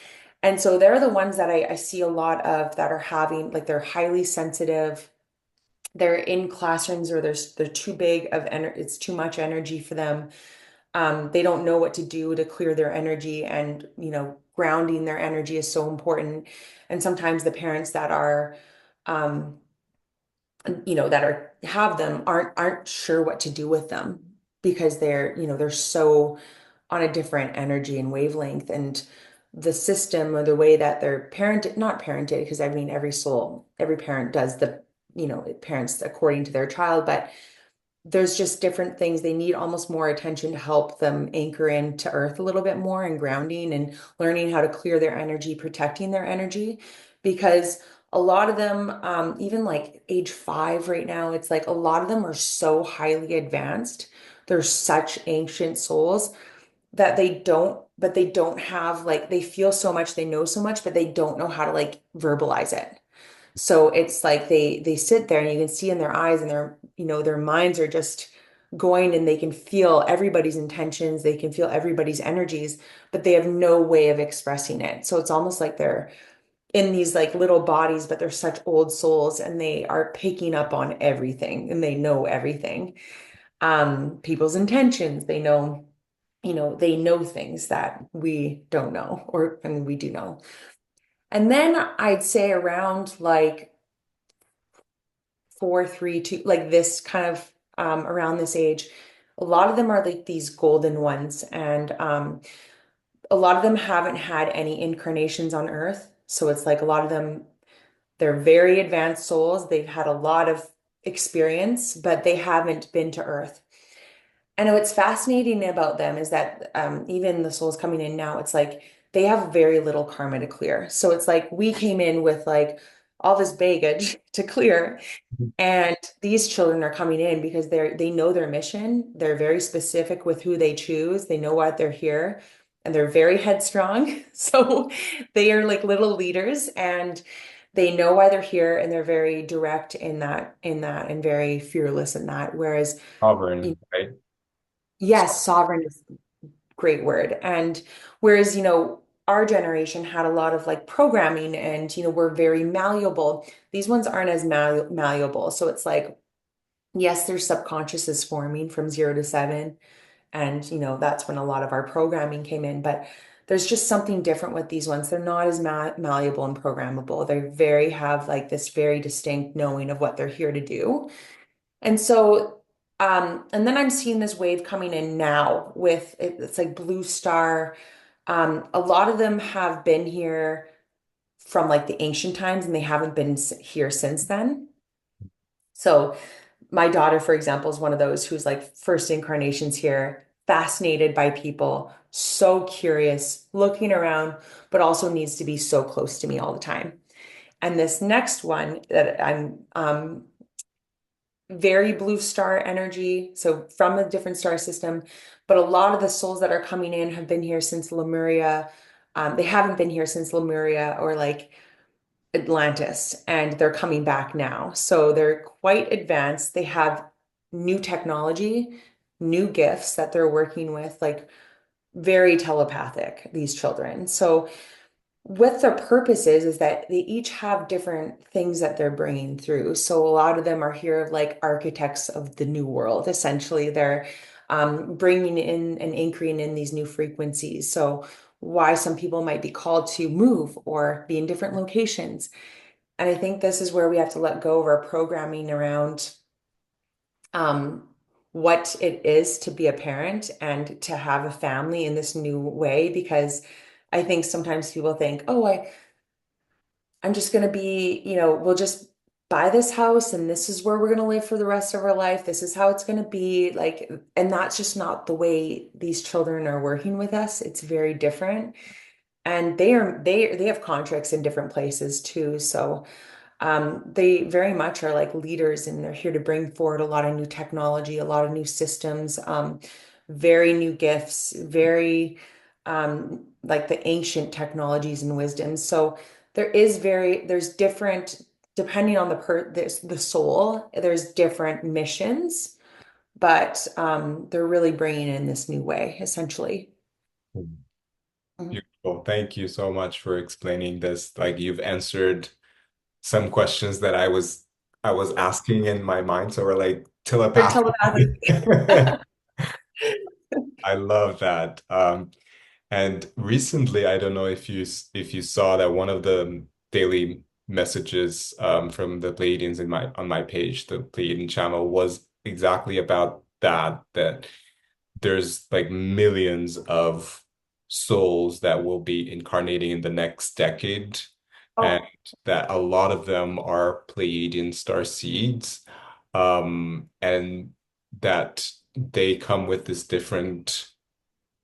And so they're the ones that I see a lot of that are having like they're highly sensitive. They're in classrooms or they're too big of energy, it's too much energy for them. They don't know what to do to clear their energy, and grounding their energy is so important. And sometimes the parents that are um, that are have them aren't sure what to do with them because they're so on a different energy and wavelength, and the system or the way that they're parented, not parented, because I mean every parent does it parents according to their child, but there's just different things they need almost more attention to help them anchor into earth a little bit more and grounding and learning how to clear their energy, protecting their energy. Because a lot of them, even like age 5 right now, it's like a lot of them are so highly advanced. They're such ancient souls that they don't have like they feel so much, they know so much, but they don't know how to like verbalize it. So it's like they sit there and you can see in their eyes and their minds are just going and they can feel everybody's intentions, they can feel everybody's energies, but they have no way of expressing it. So it's almost like they're in these like little bodies, but they're such old souls and they are picking up on everything and they know everything. People's intentions, they know things that we don't know, or I mean we do know. And then I'd say around like 4, 3, 2, like this kind of around this age, a lot of them are like these golden ones, and a lot of them haven't had any incarnations on Earth. So it's like a lot of them, they're very advanced souls. They've had a lot of experience, but they haven't been to Earth. And what's fascinating about them is that even the souls coming in now, it's like they have very little karma to clear. So it's like we came in with like all this baggage to clear, and these children are coming in because they know their mission. They're very specific with who they choose. They know why they're here, and they're very headstrong. So they are like little leaders, and they know why they're here, and they're very direct in that, and very fearless in that. Whereas, Sovereign, right? yes, sovereign is a great word. And whereas, our generation had a lot of like programming and, we're very malleable. These ones aren't as malleable. So it's like, yes, their subconscious is forming from 0 to 7. And, that's when a lot of our programming came in. But there's just something different with these ones. They're not as malleable and programmable. They have like this very distinct knowing of what they're here to do. And so, and then I'm seeing this wave coming in now with it's like Blue Star. A lot of them have been here from like the ancient times and they haven't been here since then. So my daughter, for example, is one of those who's like first incarnations here, fascinated by people, so curious, looking around, but also needs to be so close to me all the time. And this next one that I'm very blue star energy, so from a different star system, but a lot of the souls that are coming in have been here since Lemuria. They haven't been here since Lemuria or like Atlantis, and they're coming back now. So they're quite advanced. They have new technology, new gifts that they're working with, like very telepathic, these children. So what their purpose is that they each have different things that they're bringing through. So a lot of them are here like architects of the new world. Essentially, they're bringing in and anchoring in these new frequencies. So why some people might be called to move or be in different locations. And I think this is where we have to let go of our programming around um, what it is to be a parent and to have a family in this new way. Because I think sometimes people think, oh, I'm just going to be, we'll just buy this house and this is where we're going to live for the rest of our life. This is how it's going to be like, and that's just not the way these children are working with us. It's very different. And they have contracts in different places too. So they very much are like leaders and they're here to bring forward a lot of new technology, a lot of new systems, very new gifts, very like the ancient technologies and wisdoms. So there's different, depending on there's the soul, there's different missions, but they're really bringing in this new way, essentially. Mhm. Beautiful. Thank you so much for explaining this. Like you've answered some questions that I was asking in my mind, so we're like They're telepathic. telepathic. I love that. And recently, I don't know if you saw that one of the daily messages from the Pleiadians in my on my page, the Pleiadian channel, was exactly about that, that there's like millions of souls that will be incarnating in the next decade, and Oh, that a lot of them are Pleiadian star seeds, and that they come with this different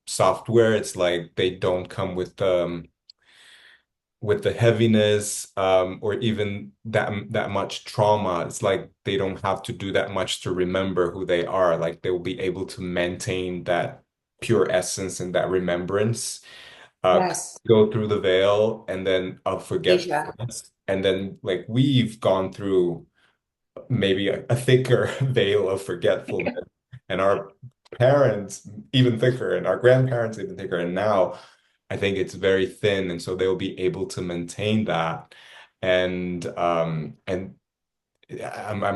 software. It's like they don't come with the heaviness, or even that much trauma. It's like they don't have to do that much to remember who they are. Like they will be able to maintain that. pure essence and that remembrance Yes. go through the veil and then of Asia. forgetfulness. And then like we've gone through maybe a thicker veil of forgetfulness, and our parents even thicker, and our grandparents even thicker. And now I think it's very thin, and so they'll be able to maintain that. And I'm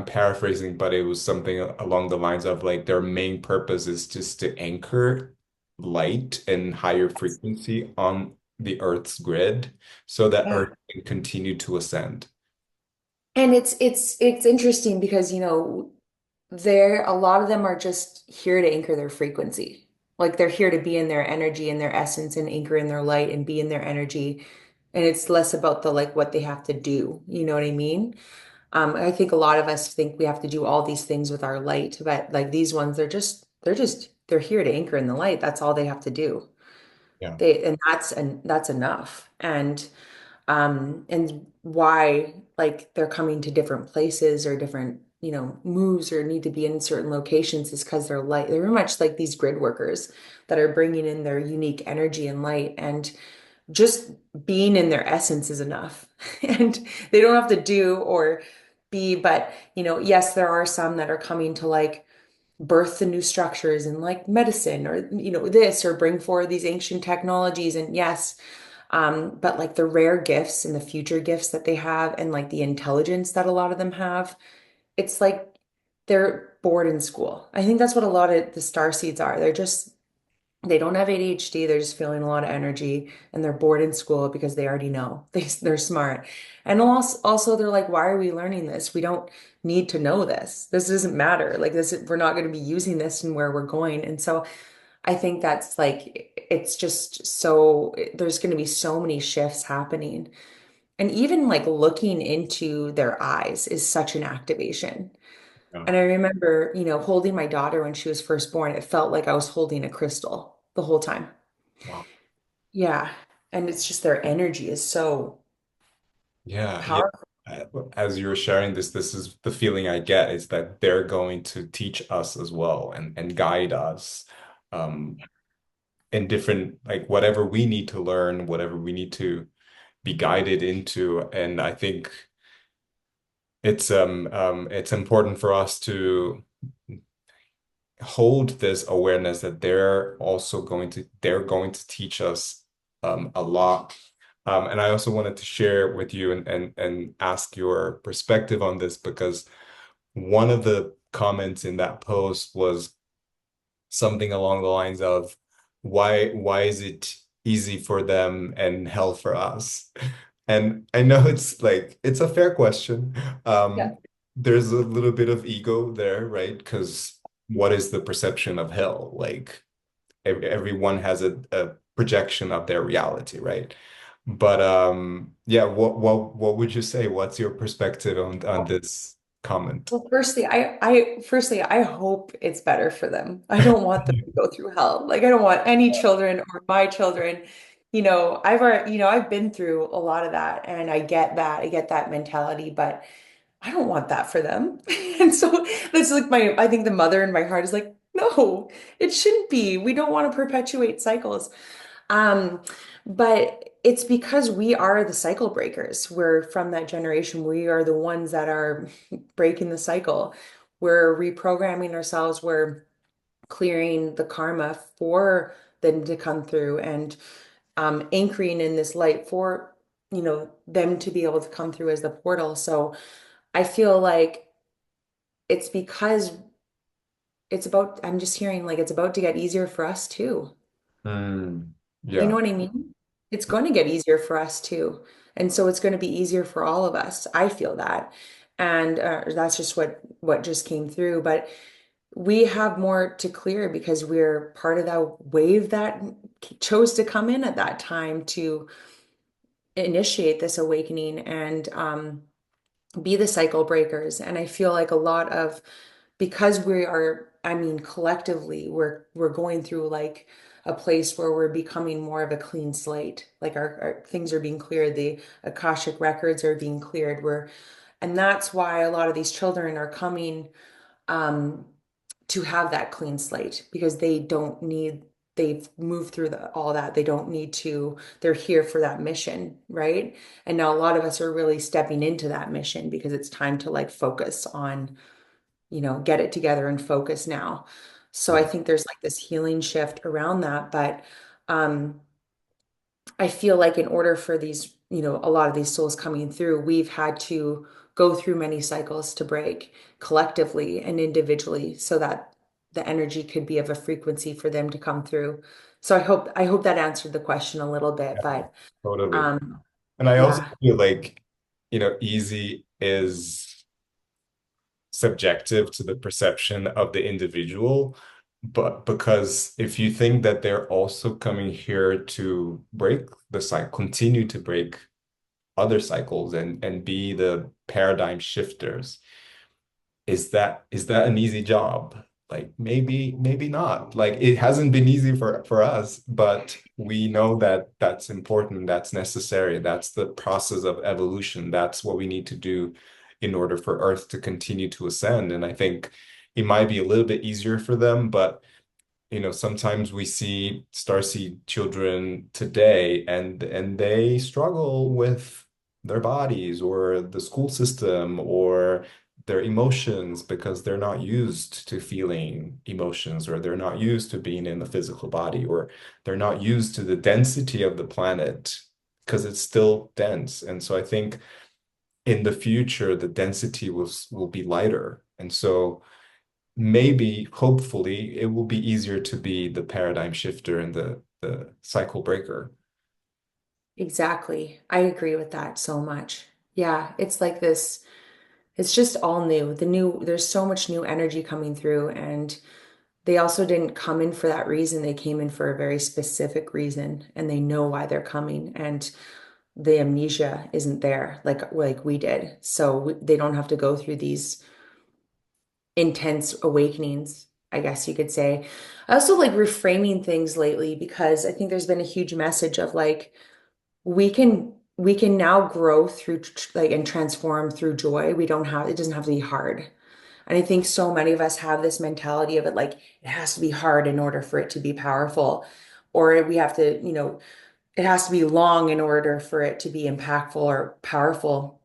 paraphrasing, but it was something along the lines of like their main purpose is just to anchor light and higher frequency on the Earth's grid so that Yeah. Earth can continue to ascend. And it's interesting because, there a lot of them are just here to anchor their frequency. Like they're here to be in their energy and their essence and anchor in their light and be in their energy. And it's less about the like what they have to do. You know what I mean? I think a lot of us think we have to do all these things with our light, but like these ones, they're here to anchor in the light. That's all they have to do. Yeah. That's enough. And why like they're coming to different places or different, moves or need to be in certain locations is because they're very much like these grid workers that are bringing in their unique energy and light, and just being in their essence is enough. And they don't have to do or be, but yes, there are some that are coming to like birth the new structures in like medicine or this or bring forward these ancient technologies, and yes, but like the rare gifts and the future gifts that they have and like the intelligence that a lot of them have, it's like they're bored in school. I think that's what a lot of the starseeds are. They don't have ADHD. They're just feeling a lot of energy and they're bored in school because they already know they're smart. And also they're like, why are we learning this? We don't need to know this. This doesn't matter. Like we're not going to be using this and where we're going. And so I think that's like, it's just so, there's going to be so many shifts happening. And even like looking into their eyes is such an activation. Yeah. And I remember, holding my daughter when she was first born, it felt like I was holding a crystal the whole time. Wow. Yeah. And it's just their energy is so Yeah, yeah. powerful. As you were sharing this, this is the feeling I get is that they're going to teach us as well and guide us um, in different, like whatever we need to learn, whatever we need to be guided into. And I think it's important for us to hold this awareness that they're going to teach us a lot. And I also wanted to share with you and ask your perspective on this because one of the comments in that post was something along the lines of why is it easy for them and hell for us? And I know it's like it's a fair question. Yeah. There's a little bit of ego there, right? Because what is the perception of hell? Like everyone has a projection of their reality, right? But yeah, what would you say? What's your perspective on this comment? Well, firstly, I hope it's better for them. I don't want them to go through hell. Like I don't want any children or my children. I've been through a lot of that and I get that. I get that mentality, but I don't want that for them. And so that's like I think the mother in my heart is like, no, it shouldn't be. We don't want to perpetuate cycles. Um, but it's because we are the cycle breakers. We're from that generation. We are the ones that are breaking the cycle. We're reprogramming ourselves. We're clearing the karma for them to come through and anchoring in this light for, them to be able to come through as the portal. So I feel like it's because I'm just hearing like it's about to get easier for us too. Mm, You know yeah. what I mean? It's going to get easier for us too. And so it's going to be easier for all of us. I feel that. And that's just what just came through. But we have more to clear because we're part of that wave that chose to come in at that time to initiate this awakening and be the cycle breakers. And I feel like a lot of because we are, I mean, collectively, we're going through like a place where we're becoming more of a clean slate. Like our things are being cleared, the Akashic records are being cleared. And that's why a lot of these children are coming um to have that clean slate because they've moved through all that. They don't need to, they're here for that mission, right? And now a lot of us are really stepping into that mission because it's time to like focus on, get it together and focus now. So I Yeah. think there's like this healing shift around that. But um, I feel like in order for these, a lot of these souls coming through, we've had to go through many cycles to break collectively and individually so that the energy could be of a frequency for them to come through. So I hope that answered the question a little bit, Yeah, but totally. um And I also yeah, feel like, easy is subjective to the perception of the individual. But because if you think that they're also coming here to break the cycle, continue to break other cycles and be the paradigm shifters, is that an easy job? Like maybe not. Like it hasn't been easy for us, but we know that that's important, that's necessary, that's the process of evolution. That's what we need to do in order for Earth to continue to ascend. And I think it might be a little bit easier for them, but sometimes we see starseed children today and they struggle with their bodies or the school system or their emotions because they're not used to feeling emotions or they're not used to being in the physical body or they're not used to the density of the planet because it's still dense. And so I think in the future the density will be lighter. And so maybe, hopefully, it will be easier to be the paradigm shifter and the cycle breaker. exactly. I agree with that so much. Yeah, it's like this, it's just all new. There's so much new energy coming through, and they also didn't come in for that reason. They came in for a very specific reason, and they know why they're coming. And the amnesia isn't there like we did. So they don't have to go through these intense awakenings, I guess you could say. I also like reframing things lately because I think there's been a huge message of like we can now grow through like and transform through joy. It doesn't have to be hard. And I think so many of us have this mentality of it like it has to be hard in order for it to be powerful, or we have to, it has to be long in order for it to be impactful or powerful.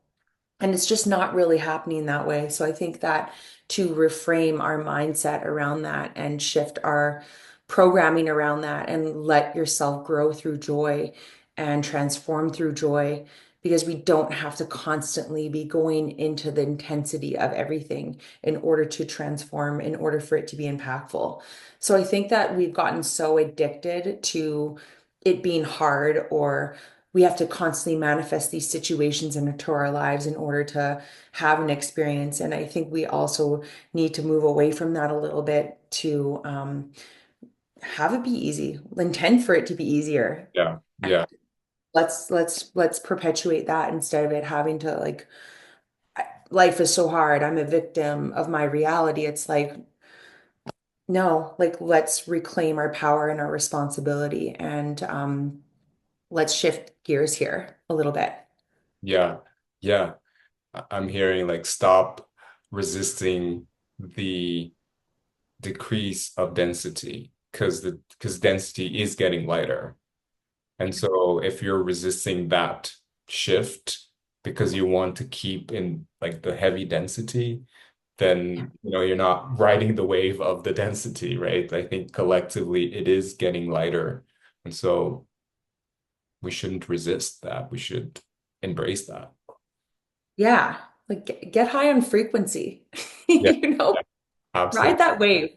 And it's just not really happening that way. So I think that to reframe our mindset around that and shift our programming around that and let yourself grow through joy and transform through joy, because we don't have to constantly be going into the intensity of everything in order to transform, in order for it to be impactful. So I think that we've gotten so addicted to it being hard, or we have to constantly manifest these situations into our lives in order to have an experience. And I think we also need to move away from that a little bit to have it be easy, intend for it to be easier. Yeah, And yeah, let's perpetuate that instead of it having to like life is so hard. I'm a victim of my reality. It's like, no, like let's reclaim our power and our responsibility and let's shift gears here a little bit. yeah, yeah. I'm hearing like stop resisting the decrease of density because density is getting lighter. And so if you're resisting that shift because you want to keep in like the heavy density, then you're not riding the wave of the density, right? I think collectively it is getting lighter. And so we shouldn't resist that. We should embrace that. Yeah, like get high on frequency. Yeah, You know, yeah, ride absolutely. that wave.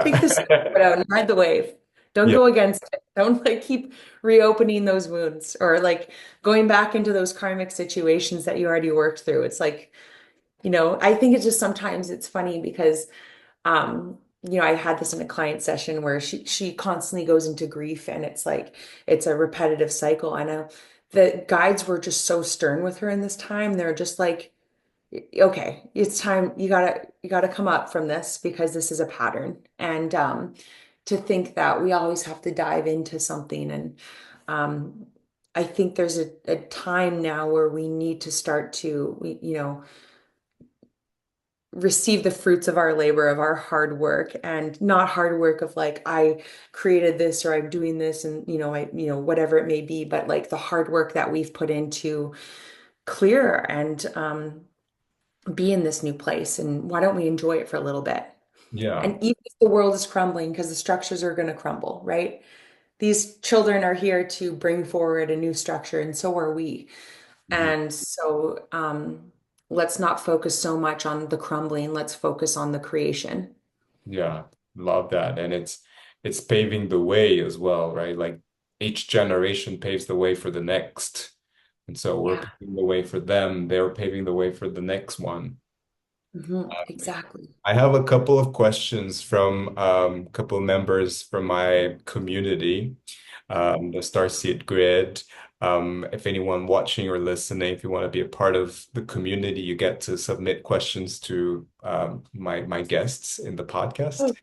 Take the Yeah. speedboat out and ride the wave. Don't Yeah. go against it. Don't like keep reopening those wounds or like going back into those karmic situations that you already worked through. It's like, I think it's just sometimes it's funny because I had this in a client session where she constantly goes into grief and it's like it's a repetitive cycle. I know the guides were just so stern with her in this time. They're just like, okay, it's time. You gotta come up from this because this is a pattern. And to think that we always have to dive into something. And um, I think there's a, time now where we need to start to, receive the fruits of our labor, of our hard work, and not hard work of like I created this or I'm doing this and whatever it may be, but like the hard work that we've put into clear and be in this new place. And why don't we enjoy it for a little bit? Yeah. And even if the world is crumbling, because the structures are going to crumble, right? These children are here to bring forward a new structure, and so are we. Mhm. And so let's not focus so much on the crumbling. Let's focus on the creation. Yeah. Love that. And it's paving the way as well, right? Like each generation paves the way for the next. And so we're Yeah. paving the way for them. They're paving the way for the next one. Exactly. I have a couple of questions from a couple of members from my community, the Starseed Grid. If anyone watching or listening, if you want to be a part of the community, you get to submit questions to my guests in the podcast. Oh,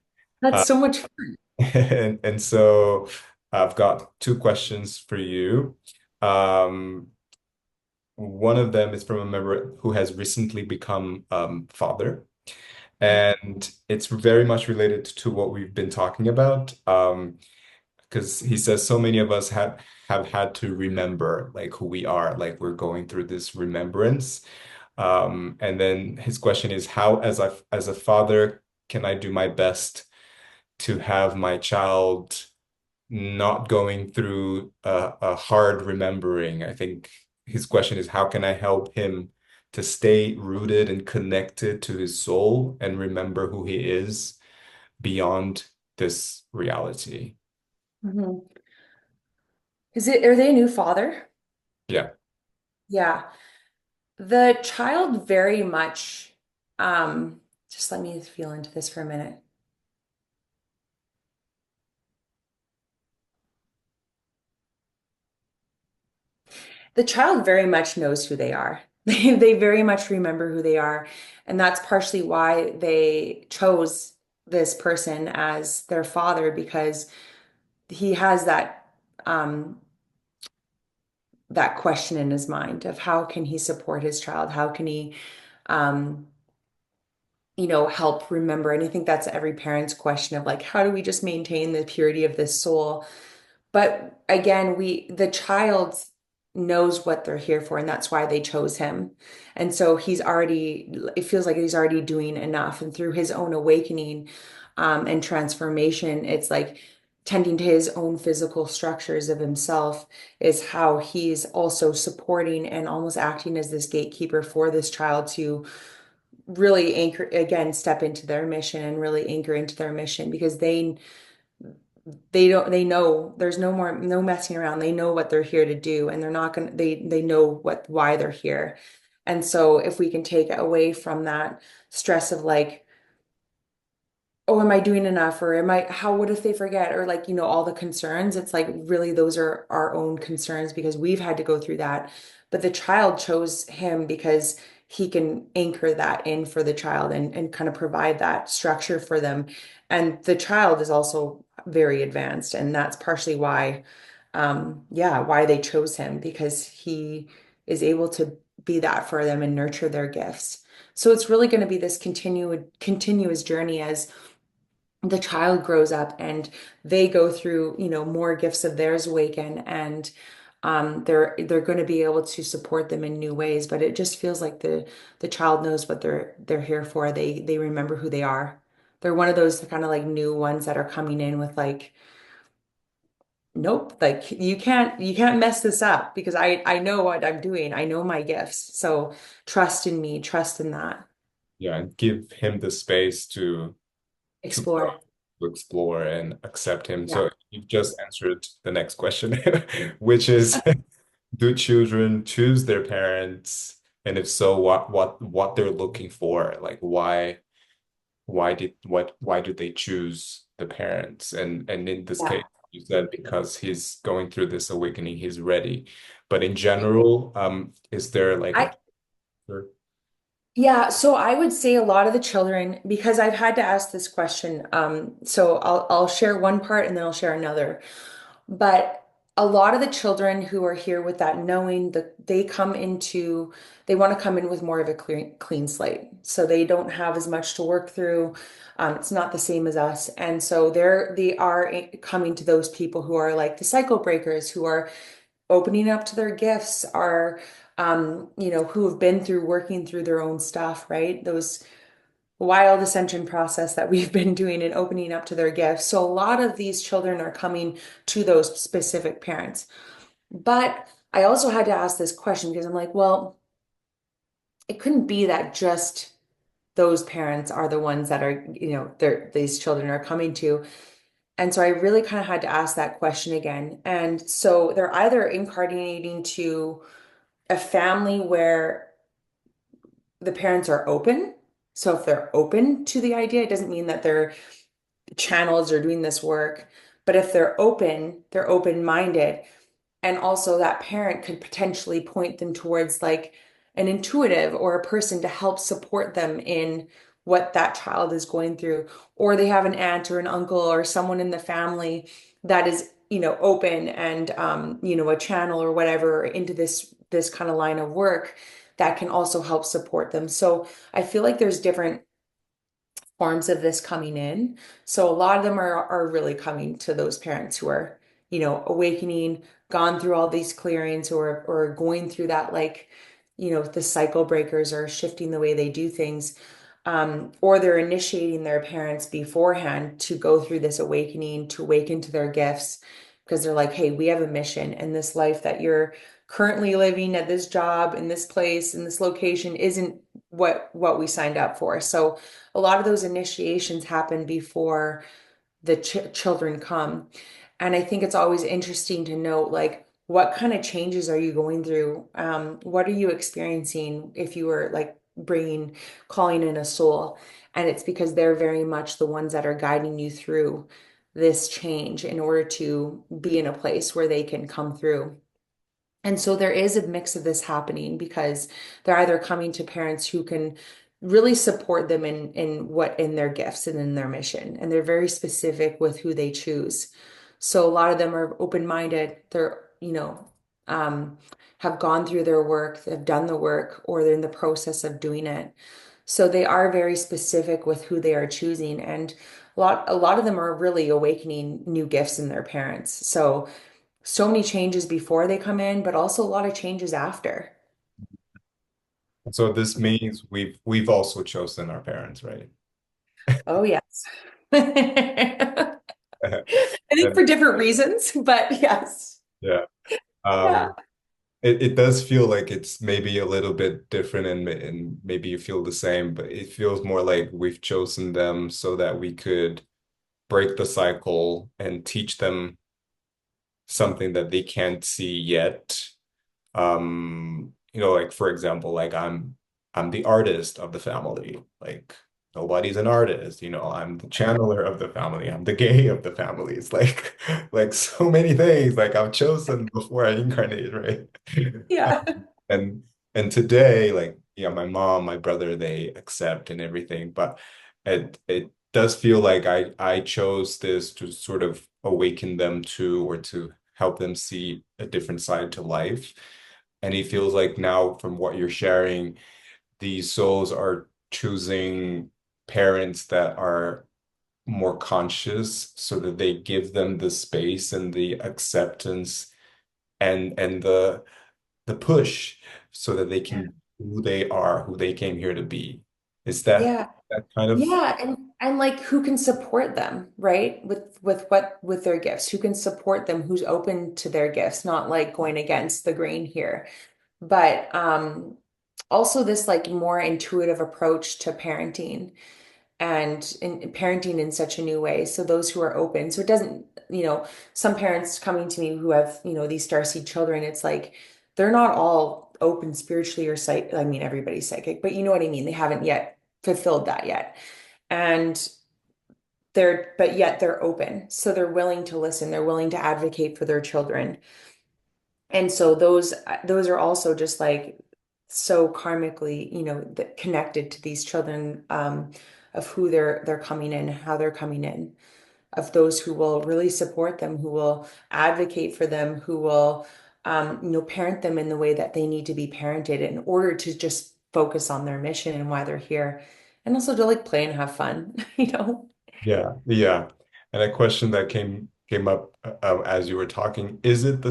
that's Uh, so much fun. and so I've got two questions for you. Um, One of them is from a member who has recently become father. And it's very much related to what we've been talking about. Because he says so many of us have had to remember like who we are, like we're going through this remembrance. And then his question is, how, as a father, can I do my best to have my child not going through a hard remembering? I think his question is, how can I help him to stay rooted and connected to his soul and remember who he is beyond this reality? Mhm. Are they a new father? Yeah. Yeah. The child very much, um, just let me feel into this for a minute. The child very much knows who they are. They very much remember who they are. And that's partially why they chose this person as their father, because he has um, that question in his mind of how can he support his child? How can he, um, help remember? And I think that's every parent's question of like, how do we just maintain the purity of this soul? But again, the child knows what they're here for, and that's why they chose him. And so it feels like he's already doing enough. And through his own awakening, and transformation, it's like tending to his own physical structures of himself is how he's also supporting and almost acting as this gatekeeper for this child to really anchor, again, step into their mission and really anchor into their mission because they know there's no messing around. They know what they're here to do and they're not gonna they know why they're here. And so if we can take away from that stress of like, oh, am I doing enough? Or what if they forget? Or like, all the concerns, it's like really those are our own concerns because we've had to go through that. But the child chose him because he can anchor that in for the child and kind of provide that structure for them. And the child is also very advanced. And that's partially why, yeah, why they chose him because he is able to be that for them and nurture their gifts. So it's really going to be this continuous journey as the child grows up and they go through, more gifts of theirs awaken and they're going to be able to support them in new ways. But it just feels like the child knows what they're here for. They remember who they are. They're one of those kind of like new ones that are coming in with like, nope, like you can't mess this up because I know what I'm doing. I know my gifts. So trust in me, trust in that. Yeah, and give him the space to grow, Explore. to explore and accept him. Yeah. So you've just answered the next question, which is, do children choose their parents? And if so, what they're looking for? Like why do they choose the parents? And in this case, Yeah. you said because he's going through this awakening, he's ready. But in general, is there like a I Yeah, so I would say a lot of the children, because I've had to ask this question, so I'll share one part and then I'll share another. But a lot of the children who are here with that knowing that they want to come in with more of a clean slate. So they don't have as much to work through. It's not the same as us. And so they are coming to those people who are like the cycle breakers, who are opening up to their gifts, are, who have been through working through their own stuff, right? Those wild ascension process that we've been doing and opening up to their gifts. So a lot of these children are coming to those specific parents. But I also had to ask this question because I'm like, well, it couldn't be that just those parents are the ones that are, these children are coming to. And so I really kind of had to ask that question again. And so they're either incarnating to a family where the parents are open. So if they're open to the idea, it doesn't mean that they're channels are doing this work. But if they're open-minded. And also that parent could potentially point them towards like an intuitive or a person to help support them in what that child is going through. Or they have an aunt or an uncle or someone in the family that is, open and, a channel or whatever into this kind of line of work that can also help support them. So I feel like there's different forms of this coming in. So a lot of them are really coming to those parents who are, awakening, gone through all these clearings or going through that like, the cycle breakers or shifting the way they do things. Or they're initiating their parents beforehand to go through this awakening, to awaken to their gifts, because they're like, hey, we have a mission, and this life that you're currently living at this job, in this place, in this location isn't what we signed up for. So a lot of those initiations happen before the children come. And I think it's always interesting to note, like, what kind of changes are you going through? What are you experiencing if you were like calling in a soul? And it's because they're very much the ones that are guiding you through this change in order to be in a place where they can come through. And so there is a mix of this happening because they're either coming to parents who can really support them in their gifts and in their mission. And they're very specific with who they choose. So a lot of them are open-minded. They're, have gone through their work, have done the work, or they're in the process of doing it. So they are very specific with who they are choosing. And a lot of them are really awakening new gifts in their parents. So many changes before they come in, but also a lot of changes after. So this means we've also chosen our parents, right? Oh, yes. I think And for different reasons, but yes. yeah. Yeah. Um, it does feel like it's maybe a little bit different and maybe you feel the same, but it feels more like we've chosen them so that we could break the cycle and teach them something that they can't see yet. Like for example, like I'm the artist of the family. Like nobody's an artist, I'm the channeler of the family. I'm the gay of the family. It's like like so many things. Like I'm chosen before I incarnate, right? Yeah. And and today, like, yeah, my mom, my brother, they accept and everything, but it does feel like I chose this to sort of awaken them to or to help them see a different side to life. And it feels like now, from what you're sharing, these souls are choosing parents that are more conscious so that they give them the space and the acceptance and the push so that they Yeah. can be who they are, who they came here to be. Is that Yeah. that kind of Yeah, and like who can support them, right? With their gifts, who can support them, who's open to their gifts, not like going against the grain here. But also this like more intuitive approach to parenting and in parenting in such a new way. So those who are open. So it doesn't, some parents coming to me who have, these starseed children, it's like they're not all open spiritually or psych. I mean, everybody's psychic, but you know what I mean? They haven't yet fulfilled that yet. And but yet they're open. So they're willing to listen. They're willing to advocate for their children. And so those are also just like so karmically, connected to these children, of who they're coming in, how they're coming in. of those who will really support them, who will advocate for them, who will parent them in the way that they need to be parented in order to just focus on their mission and why they're here. And also to like play and have fun, you know? Yeah, yeah. And a question that came up as you were talking, is it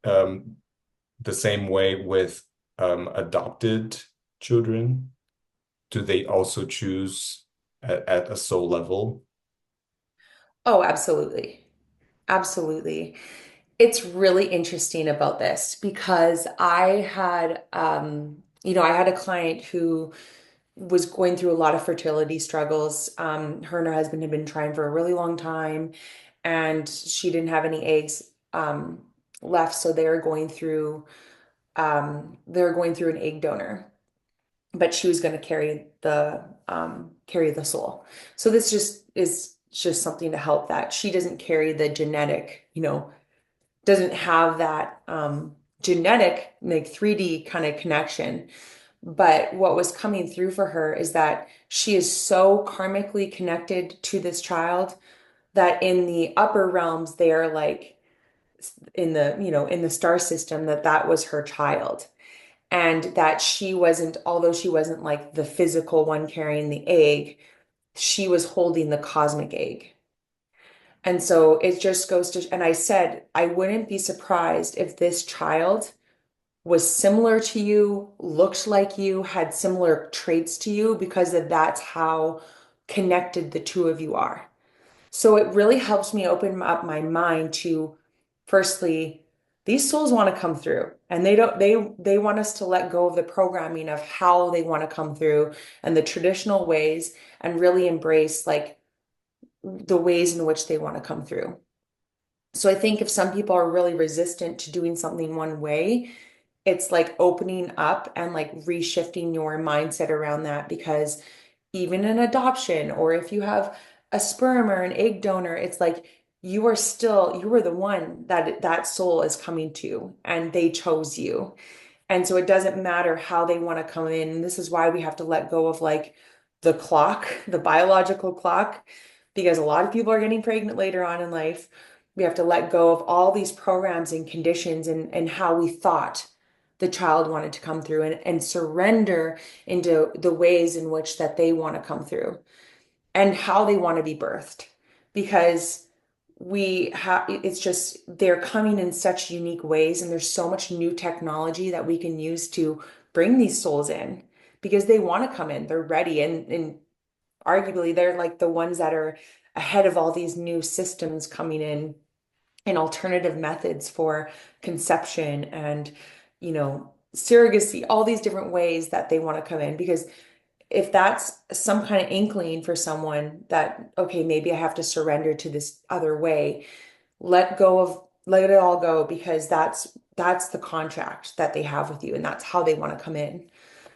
um, the same way with adopted children? Do they also choose at a soul level? Oh, absolutely. Absolutely. It's really interesting about this because I had a client who was going through a lot of fertility struggles. Her and her husband had been trying for a really long time, and she didn't have any eggs left, so they were going through an egg donor, but she was going to carry the soul. So this just is just something to help that she doesn't carry the genetic, doesn't have that genetic like 3D kind of connection. But what was coming through for her is that she is so karmically connected to this child that in the upper realms, they are like in the star system that was her child. And that although she wasn't like the physical one carrying the egg, she was holding the cosmic egg. And so it just goes to, and I said, I wouldn't be surprised if this child was similar to you, looked like you, had similar traits to you, because that's how connected the two of you are. So it really helps me open up my mind to, firstly, these souls want to come through, and they want us to let go of the programming of how they want to come through and the traditional ways, and really embrace like the ways in which they want to come through. So I think if some people are really resistant to doing something one way, it's like opening up and like reshifting your mindset around that, because even in adoption, or if you have a sperm or an egg donor, it's like you are the one that soul is coming to, and they chose you. And so it doesn't matter how they want to come in. And this is why we have to let go of like the clock, the biological clock, because a lot of people are getting pregnant later on in life. We have to let go of all these programs and conditions, and how we thought the child wanted to come through, and surrender into the ways in which that they want to come through and how they want to be birthed. Because it's just they're coming in such unique ways, and there's so much new technology that we can use to bring these souls in, because they want to come in, they're ready, and arguably they're like the ones that are ahead of all these new systems coming in, and alternative methods for conception and surrogacy, all these different ways that they want to come in. Because if that's some kind of inkling for someone that, okay, maybe I have to surrender to this other way, let it all go, because that's the contract that they have with you, and that's how they want to come in.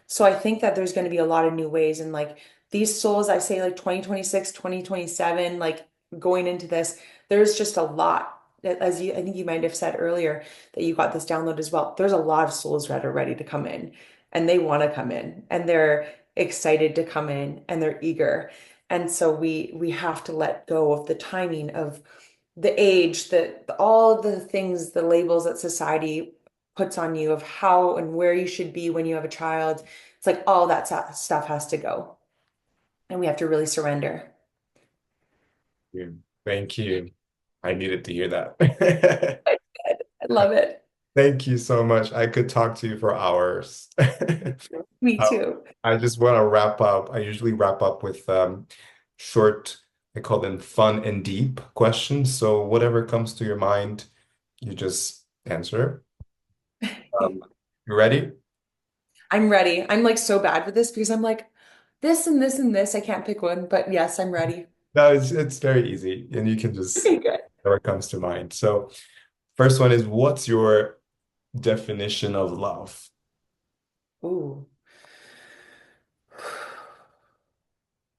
So I think that there's going to be a lot of new ways, and like these souls, I say like 2026, 2027, like going into this, there's just a lot. I think you might have said earlier that you got this download as well. There's a lot of souls that are ready to come in, and they want to come in, and they're excited to come in, and they're eager. And so we have to let go of the timing of the age, all the things, the labels that society puts on you of how and where you should be when you have a child. It's like all that stuff has to go, and we have to really surrender. Yeah. Thank you. I needed to hear that. I love it. Thank you so much. I could talk to you for hours. Me Um, too. I just want to wrap up. I usually wrap up with short, I call them fun and deep questions. So whatever comes to your mind, you just answer. You ready? I'm ready. I'm like so bad with this because I'm like this and this and this. I can't pick one, but yes, I'm ready. No, it's very easy, and you can just Okay, good. whatever comes to mind. So first one is, what's your definition of love? Ooh.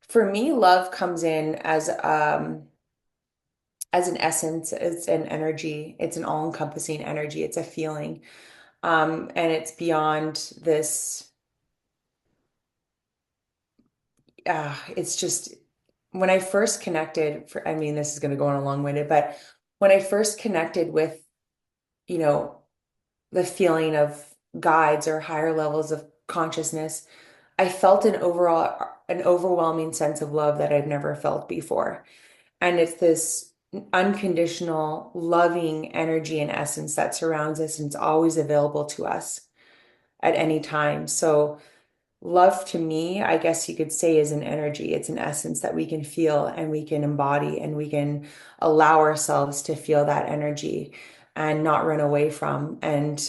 For me, love comes in as an essence, it's an energy, it's an all-encompassing energy, it's a feeling. And it's beyond this, it's just when I first connected, I mean, this is going to go on a long-winded, but when I first connected with, you know, the feeling of guides or higher levels of consciousness, I felt an overwhelming sense of love that I've never felt before. And it's this unconditional, loving energy and essence that surrounds us and it's always available to us at any time. So, love to me, I guess you could say, is an energy. It's an essence that we can feel and we can embody and we can allow ourselves to feel that energy and not run away from. And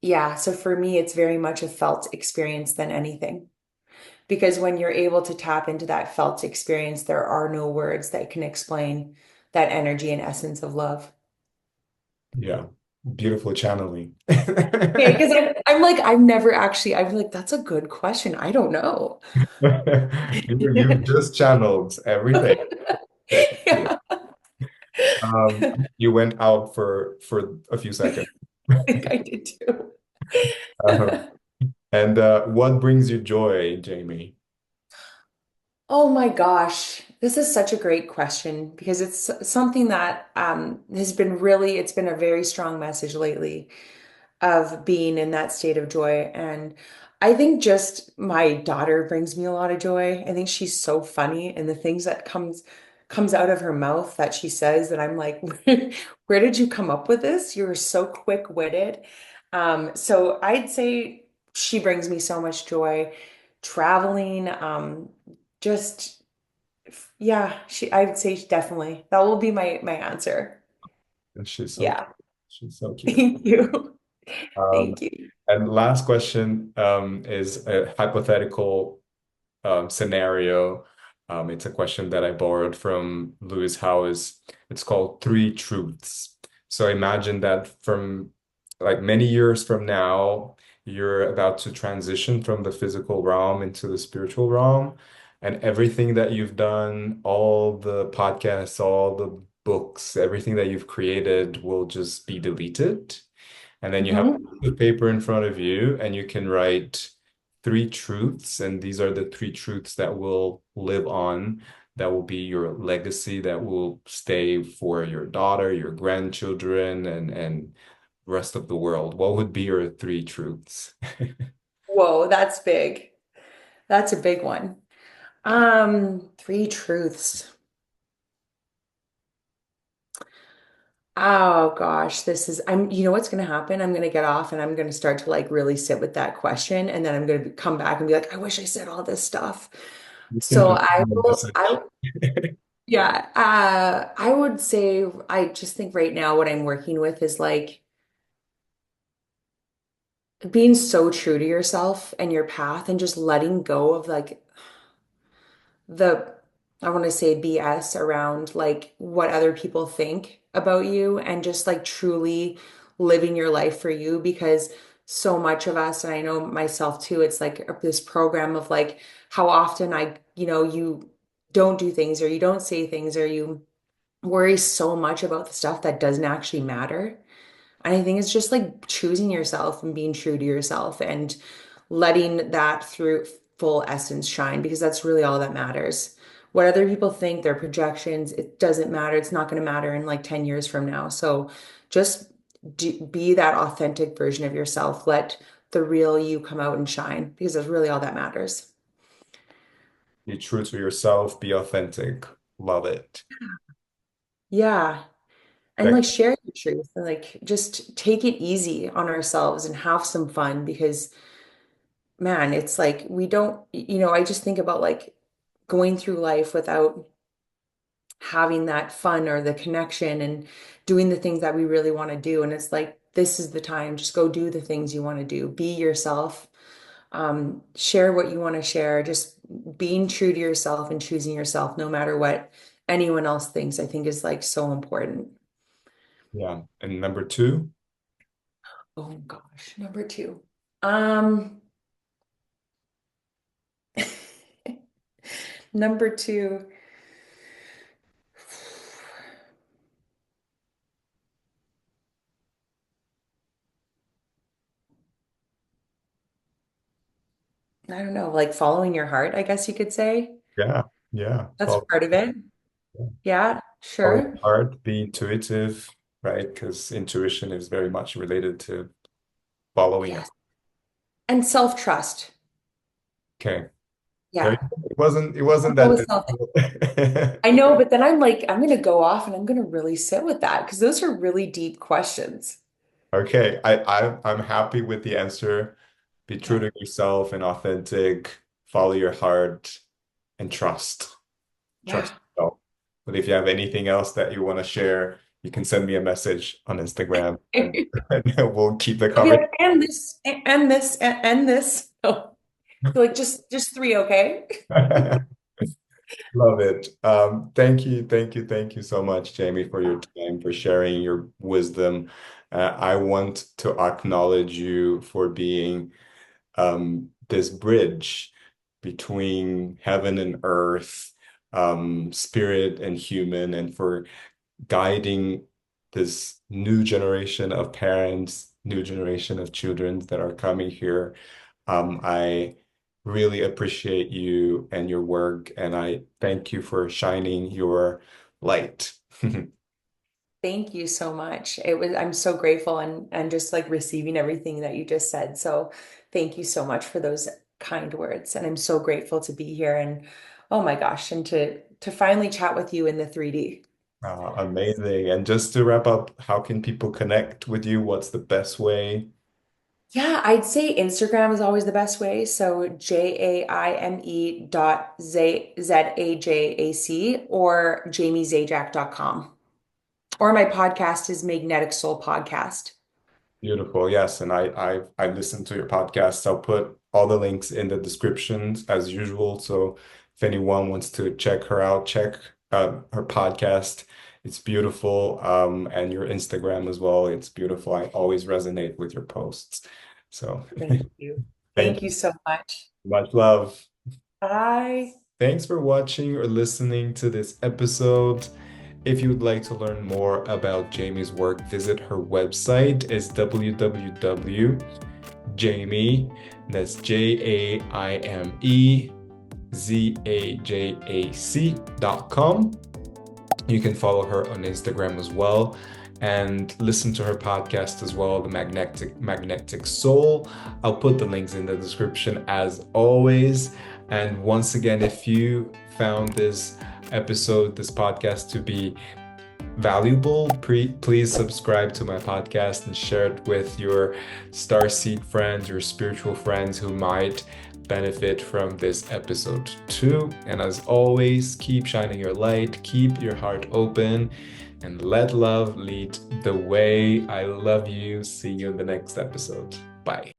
yeah, so for me, it's very much a felt experience than anything. Because when you're able to tap into that felt experience, there are no words that can explain that energy and essence of love. Yeah. Beautiful channeling. Okay, because I'm like, I'm like, that's a good question. I don't know. You've just channeled everything. Yeah, You went out for a few seconds. I think I did too. Um, and what brings you joy, Jamie? Oh my gosh, this is such a great question because it's something that has been really, it's been a very strong message lately of being in that state of joy. And I think just my daughter brings me a lot of joy. I think she's so funny and the things that comes out of her mouth that she says that I'm like, where did you come up with this? You're so quick-witted. So I'd say she brings me so much joy. Traveling, just yeah, I would say definitely. That will be my answer. And she's so cute. Yeah. She's so cute. Thank you. Um, Thank you. and last question is a hypothetical scenario. It's a question that I borrowed from Lewis Howes. It's called Three Truths. So imagine that from like many years from now, you're about to transition from the physical realm into the spiritual realm, and everything that you've done, all the podcasts, all the books, everything that you've created will just be deleted. And then you have a Mhm. piece of paper in front of you, and you can write three truths. And these are the three truths that will live on, that will be your legacy, that will stay for your daughter, your grandchildren, and rest of the world. What would be your three truths? Whoa, that's big. That's a big one. Three truths. Oh gosh, you know what's going to happen? I'm going to get off and I'm going to start to like really sit with that question and then I'm going to come back and be like, I wish I said all this stuff. You can So just send a message. yeah, I would say, I just think right now what I'm working with is like being so true to yourself and your path and just letting go of like the I want to say BS around like what other people think about you and just like truly living your life for you because so much of us, and I know myself too, it's like this program of like how often you don't do things or you don't say things or you worry so much about the stuff that doesn't actually matter. And I think it's just like choosing yourself and being true to yourself and letting that through full essence shine because that's really all that matters. What other people think, their projections, it doesn't matter. It's not going to matter in like 10 years from now. So just be that authentic version of yourself. Let the real you come out and shine because that's really all that matters. Be true to yourself, be authentic. Love it. Yeah. And That like share your truth and like just take it easy on ourselves and have some fun because man, it's like we don't, I just think about like going through life without having that fun or the connection and doing the things that we really want to do. And it's like, this is the time, just go do the things you want to do. Be yourself, share what you want to share, just being true to yourself and choosing yourself, no matter what anyone else thinks, I think is like so important. Yeah. And number two, Oh gosh, number two. Um, number two. I don't know, like following your heart, I guess you could say. Yeah, yeah. That's part of it. Yeah, Follow your sure. heart, be intuitive, right? Because intuition is very much related to following your. Yes. And self-trust. Okay. There you Yeah. go. It wasn't I'll go that with self. difficult. I know, but then I'm like, I'm going to go off and I'm going to really sit with that because those are really deep questions. Okay. I'm happy with the answer. Be true Yeah. to yourself and authentic, follow your heart and trust. Trust Yeah. yourself. But if you have anything else that you want to share, you can send me a message on Instagram and, and we'll keep the I'll be conversation. like, and this, and this, and this. Oh, so like just three, okay? Love it. Thank you so much, Jamie, for your time, for sharing your wisdom. I want to acknowledge you for being this bridge between heaven and earth, spirit and human, and for guiding this new generation of parents, new generation of children that are coming here. I really appreciate you and your work, and I thank you for shining your light. Thank you so much. I'm so grateful and just like receiving everything that you just said. So thank you so much for those kind words. And I'm so grateful to be here and oh my gosh, and to finally chat with you in the 3D. Amazing. And just to wrap up, how can people connect with you? What's the best way? Yeah, I'd say Instagram is always the best way. So Jaime dot Zajac or jamiezajac.com. Or my podcast is Magnetic Soul Podcast. Beautiful. Yes, and I listened to your podcast. I'll put all the links in the descriptions as usual. So if anyone wants to check her out, check her podcast. It's beautiful. And your Instagram as well. It's beautiful. I always resonate with your posts. So Thank you. thank Thank you. you so much. Much love. Bye. Thanks for watching or listening to this episode. If you would like to learn more about Jamie's work, visit her website. It's www.jamie, that's JAIMEZAJAC.com. You can follow her on Instagram as well and listen to her podcast as well, The Magnetic Soul. I'll put the links in the description as always. And once again, if you found this episode, this podcast to be valuable, please subscribe to my podcast and share it with your starseed friends, your spiritual friends who might benefit from this episode too. And as always, keep shining your light, keep your heart open, and let love lead the way. I love you. See you in the next episode. Bye.